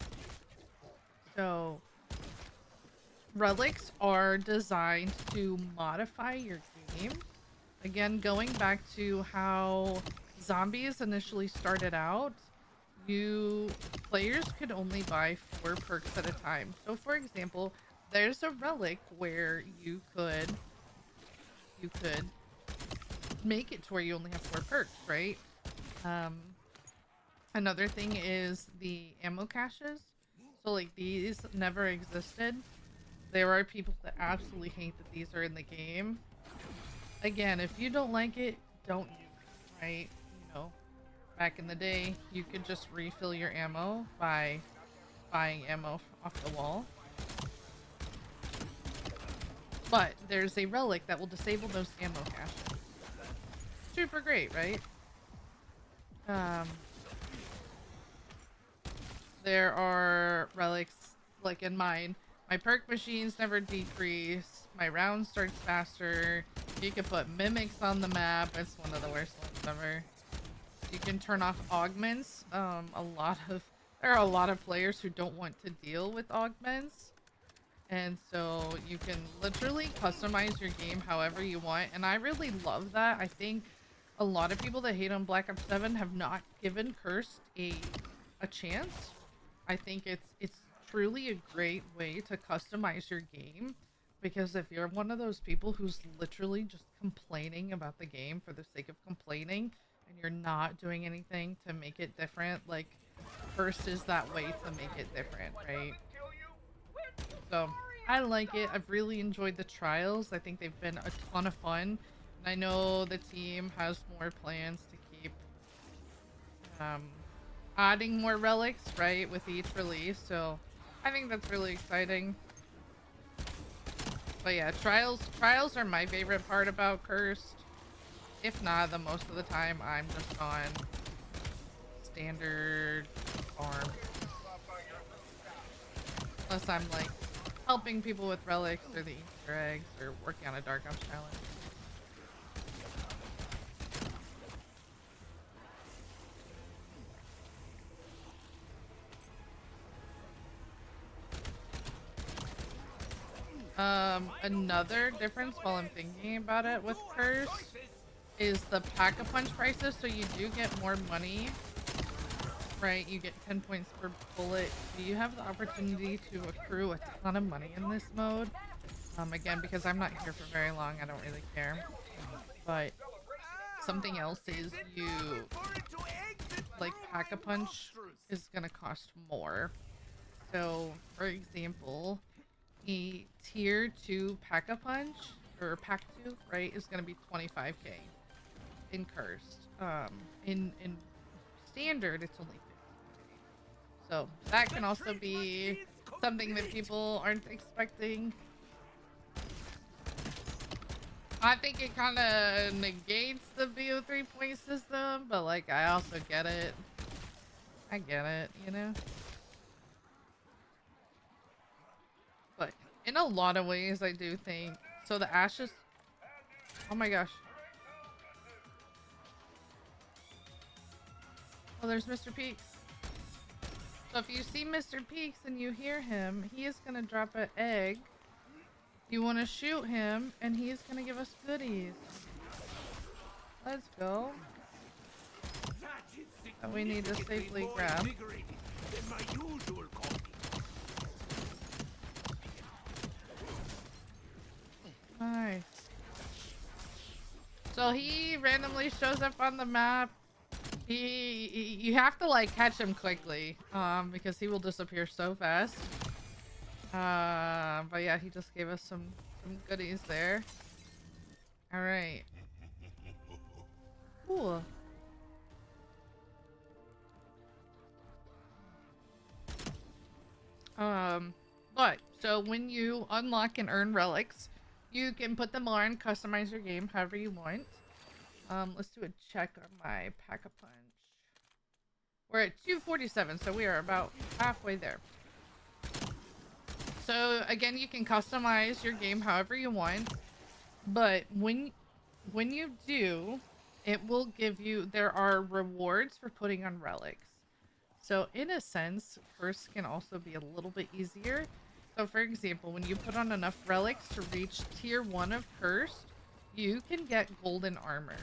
So relics are designed to modify your game. Again, going back to how zombies initially started out, players could only buy 4 perks at a time. So for example, there's a relic where you could make it to where you only have 4 perks, right? Another thing is the ammo caches. So like these never existed. There are people that absolutely hate that these are in the game. Again, if you don't like it, don't use it, right? You know, back in the day, you could just refill your ammo by buying ammo off the wall. But there's a relic that will disable those ammo caches. Super great, right? There are relics, like in mine. My perk machines never decrease. My round starts faster. You can put mimics on the map. It's one of the worst ones ever. You can turn off augments. There are a lot of players who don't want to deal with augments. And so you can literally customize your game however you want. And I really love that. I think a lot of people that hate on Black Ops 7 have not given Cursed a chance. I think it's truly a great way to customize your game, because if you're one of those people who's literally just complaining about the game for the sake of complaining and you're not doing anything to make it different, like Cursed is that way to make it different, right? So I like it. I've really enjoyed the trials. I think they've been a ton of fun. And I know the team has more plans to keep adding more relics, right, with each release. So I think that's really exciting. But yeah, trials are my favorite part about Cursed. If not, the most of the time I'm just on standard farm. Unless I'm like helping people with relics or the Easter eggs or working on a Dark Ops challenge. Another difference while I'm thinking about it with Curse is the pack-a-punch prices. So you do get more money, right? You get 10 points per bullet. So you have the opportunity to accrue a ton of money in this mode. Again, because I'm not here for very long, I don't really care. But something else is you, like, pack-a-punch is gonna cost more. So, for example, a tier 2 pack-a-punch, or pack 2, right, is going to be 25k in Cursed. In standard, it's only 50k. So that can also be something that people aren't expecting. I think it kind of negates the BO3 point system, but like I also get it. I get it, you know? But in a lot of ways, I do think so. The ashes. Oh my gosh. Oh, there's Mr. Peaks. So if you see Mr. Peaks and you hear him, he is gonna drop an egg. You want to shoot him, and he's gonna give us goodies. Let's go. That we need to safely grab. Nice. So he randomly shows up on the map. You have to like catch him quickly, because he will disappear so fast. But yeah, he just gave us some goodies there. All right. Cool. But so when you unlock and earn relics, you can put them on, customize your game however you want. Let's do a check on my pack-a-punch. We're at 247, so we are about halfway there. So again, you can customize your game however you want, but when you do, it will give you, there are rewards for putting on relics. So in a sense, Curse can also be a little bit easier. So for example, when you put on enough relics to reach tier 1 of Curse, you can get golden armor.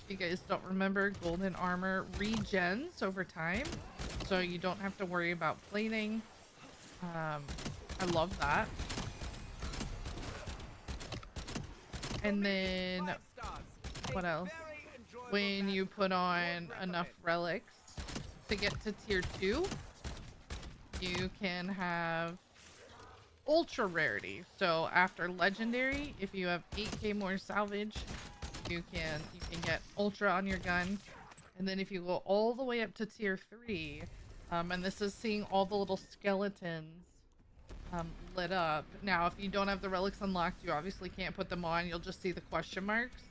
If you guys don't remember, golden armor regens over time, so you don't have to worry about plating. I love that. And then what else? When you put on enough relics to get to tier 2, you can have ultra rarity. So after legendary, if you have 8k more salvage, you can get ultra on your gun. And then if you go all the way up to tier 3, and this is seeing all the little skeletons lit up. Now if you don't have the relics unlocked, you obviously can't put them on. You'll just see the question marks.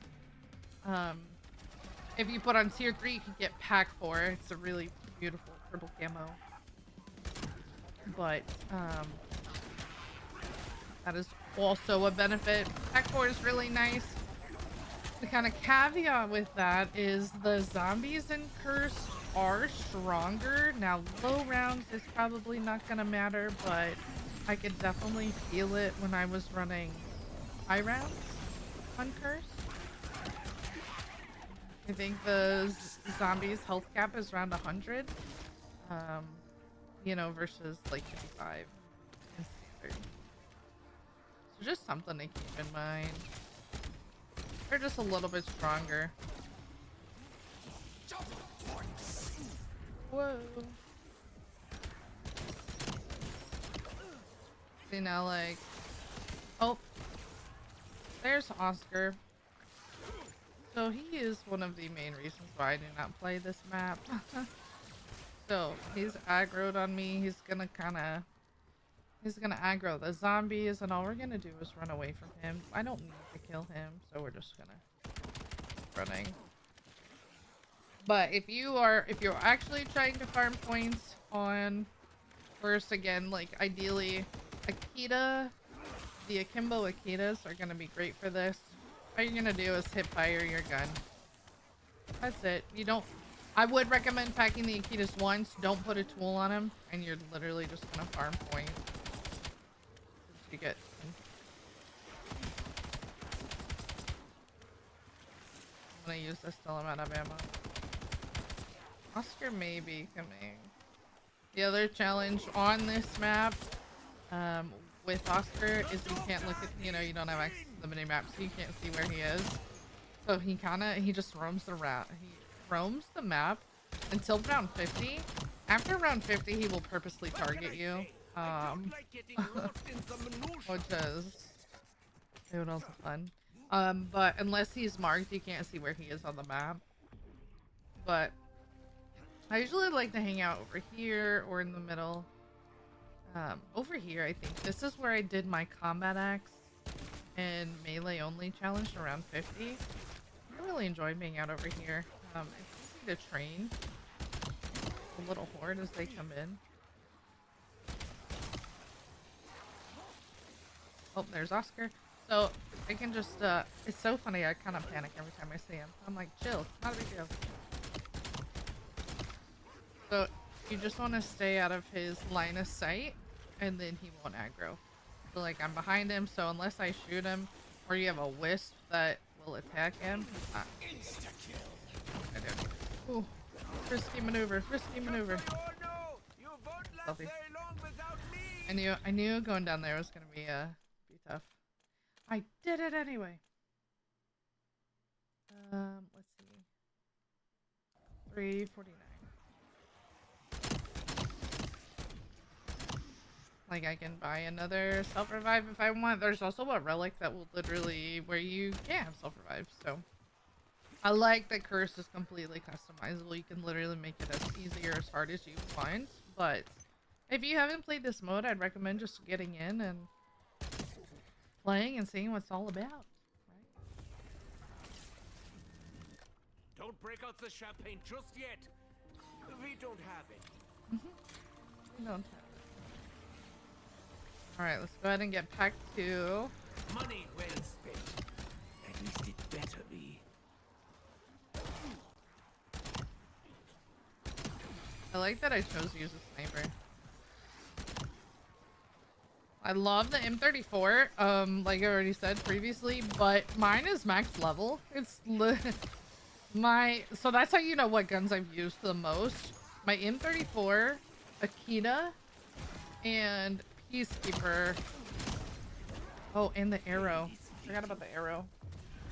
If you put on tier 3, you can get pack 4. It's a really beautiful purple camo. But that is also a benefit. Pack 4 is really nice. The kind of caveat with that is the zombies in Curse are stronger. Now low rounds is probably not gonna matter, but I could definitely feel it when I was running high rounds on Curse. I think the zombies health cap is around 100, you know, versus like 55 in standard. So just something to keep in mind. They're just a little bit stronger. Whoa. See now, like, oh, there's Oscar. So he is one of the main reasons why I do not play this map. So he's aggroed on me. He's gonna aggro the zombies, and all we're gonna do is run away from him. I don't need to kill him, so we're just gonna keep running. But if you're actually trying to farm points on, first again, like ideally Akita, the Akimbo Akitas are gonna be great for this. All you're gonna do is hip fire your gun. That's it. You don't. I would recommend packing the Akitas once. Don't put a tool on him, and you're literally just gonna farm points. You get. I'm gonna use this till I'm out of ammo. Oscar may be coming. The other challenge on this map, with Oscar is you can't look at, you don't have access to the mini map, so you can't see where he is. So he just roams the map until round 50. After round 50, he will purposely target you. Which is also fun. But unless he's marked, you can't see where he is on the map. But I usually like to hang out over here or in the middle. Over here, I think this is where I did my combat axe and melee only challenge around 50. I really enjoyed being out over here. It's easy to train the little horde as they come in. Oh, there's Oscar. So I can just, it's so funny. I kind of panic every time I see him. I'm like, chill, not a big deal. So you just want to stay out of his line of sight, and then he won't aggro. So like I'm behind him, so unless I shoot him, or you have a wisp that will attack him. I do. Ooh, risky maneuver, risky maneuver. Selfie. I knew going down there was gonna be tough. I did it anyway. Let's see. 349. Like I can buy another self-revive if I want. There's also a relic that will literally where you can't have self-revive. So I like that curse is completely customizable. You can literally make it as easy or as hard as you want. But if you haven't played this mode, I'd recommend just getting in and playing and seeing what it's all about. Right? Don't break out the champagne just yet. We don't have it. We don't have it. Alright, let's go ahead and get pack 2. Money well spent. At least it better be. I like that I chose to use a sniper. I love the M34, like I already said previously, but mine is max level. It's so that's how you know what guns I've used the most. My M34, Akita, and Peacekeeper. Oh, and the arrow. Forgot about the arrow.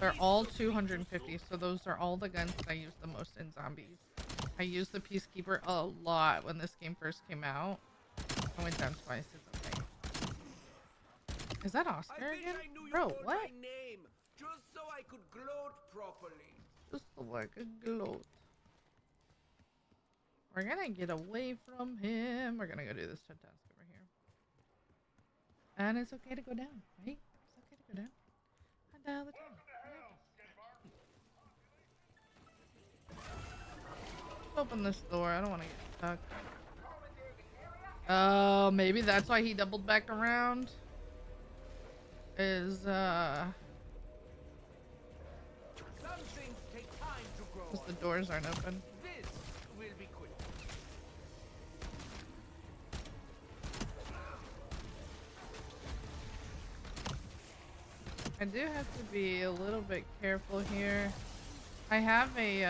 They're all 250, so those are all the guns that I use the most in zombies. I used the Peacekeeper a lot when this game first came out. I went down twice. It's okay. Is that Oscar again? Bro, what? My name, just so I could gloat properly. Just so I could gloat. We're gonna get away from him. We're gonna go do this task over here. And it's okay to go down, right? It's okay to go down. And all the time. Open this door. I don't want to get stuck. Oh, maybe that's why he doubled back around. Is Some things take time to grow. because the doors aren't open. This will be quick. I do have to be a little bit careful here. I have a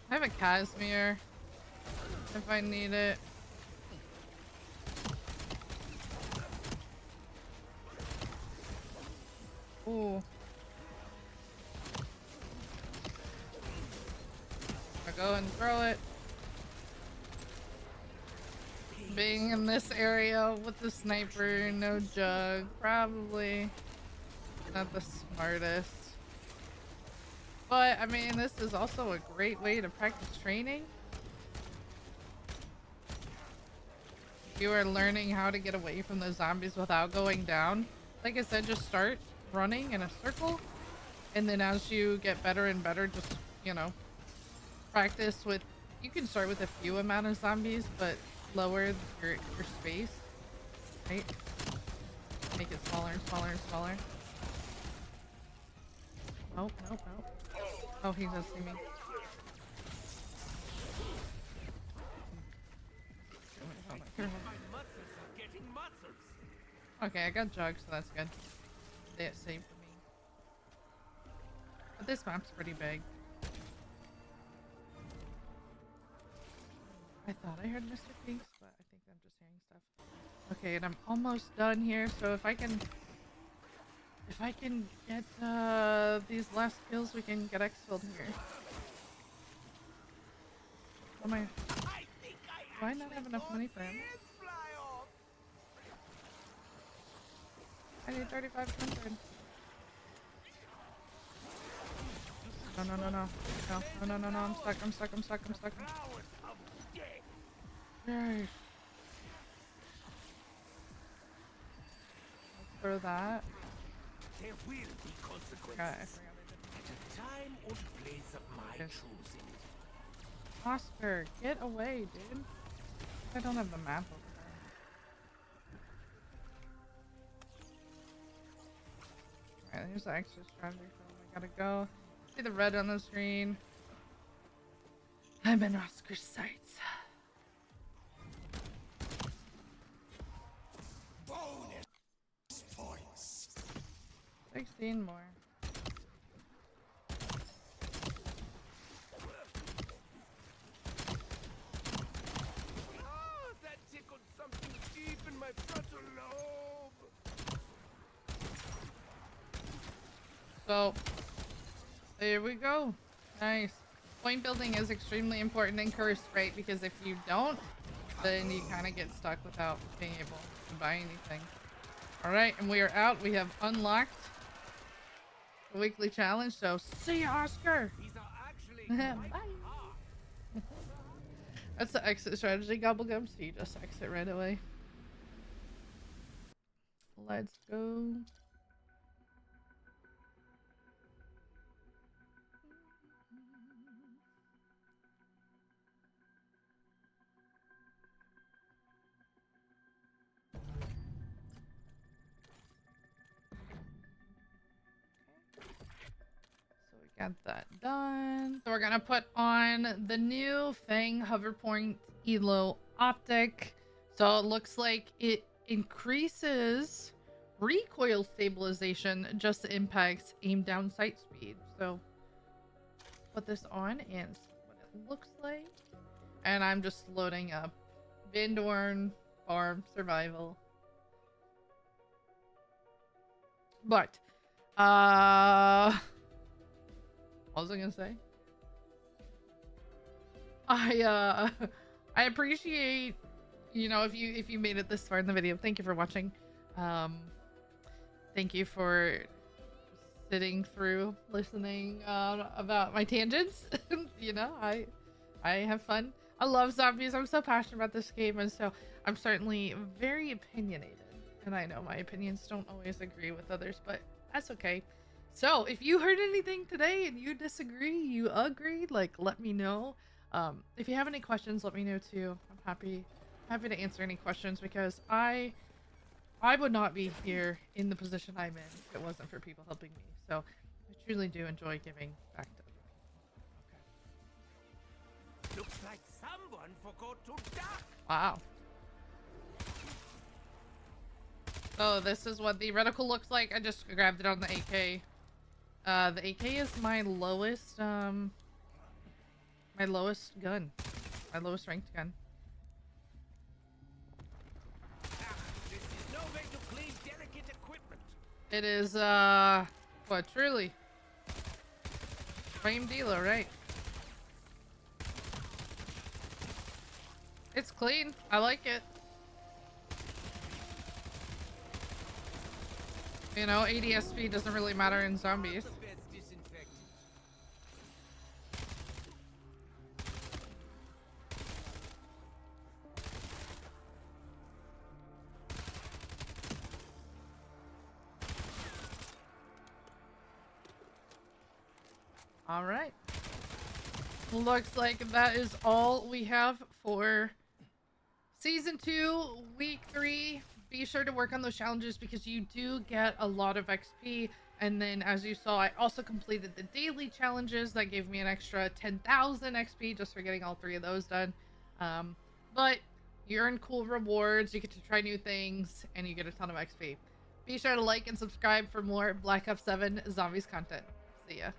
I have a Casimir if I need it. Ooh. I'll go and throw it. Being in this area with the sniper, no jug, probably not the smartest. But I mean, this is also a great way to practice training. If you are learning how to get away from the zombies without going down, like I said, just start running in a circle, and then as you get better and better, just, you know, practice with, you can start with a few amount of zombies, but lower your space, right? Make it smaller and smaller and smaller. Nope, nope, nope. Oh, he does see me. Okay, I got jugs, so that's good. They saved me. But this map's pretty big. I thought I heard Mr. Peace, but I think I'm just hearing stuff. Okay, and I'm almost done here, so if I can get these last kills, we can get Exfil here. Oh my! Do I not have enough money for him? I need 3,500. No, no, no, no. No, no, no, no, no. I'm stuck, I'm stuck, I'm stuck, I'm stuck. Right. Let's throw that. There will be consequences. Okay, I At a time or place of my choosing. Oscar, get away, dude. I don't have the map over there. Alright, here's the extra strategy film. I gotta go. See the red on the screen. I'm in Oscar's sights. Bonus points. 16 more. Ah, that tickled something deep in my frontal lobe. So, there we go. Nice. Point building is extremely important in Curse, right? Because if you don't, then you kind of get stuck without being able to buy anything. Alright, and we are out. We have unlocked the weekly challenge, so see ya, Oscar! These are actually Bye! That's the exit strategy, Gobblegum, so you just exit right away. Let's go. Got that done. So we're gonna put on the new Fang Hoverpoint Elo optic. So it looks like it increases recoil stabilization, just impacts aim down sight speed. So put this on and see what it looks like. And I'm just loading up Vindorn Farm Survival. But what was I gonna say? I appreciate, you know, if you made it this far in the video. Thank you for watching. Thank you for sitting through listening about my tangents. You know, I have fun. I love zombies. I'm so passionate about this game, and so I'm certainly very opinionated. And I know my opinions don't always agree with others, but that's okay. So if you heard anything today and you disagree, you agreed, like, let me know. If you have any questions, let me know too. I'm happy to answer any questions, because I would not be here in the position I'm in if it wasn't for people helping me. So I truly do enjoy giving back to other people. Okay. Looks like someone forgot to duck. Wow. So this is what the reticle looks like. I just grabbed it on the AK. The AK is my lowest gun. My lowest ranked gun. This is no way to clean delicate equipment. It is, what, truly? Frame dealer, right? It's clean. I like it. You know, ADSP doesn't really matter in zombies. The best disinfectant. All right. Looks like that is all we have for Season 2, Week 3. Be sure to work on those challenges because you do get a lot of XP. And then, as you saw, I also completed the daily challenges. That gave me an extra 10,000 XP just for getting all 3 of those done. But you earn cool rewards, you get to try new things, and you get a ton of XP. Be sure to like and subscribe for more Black Ops 7 Zombies content. See ya.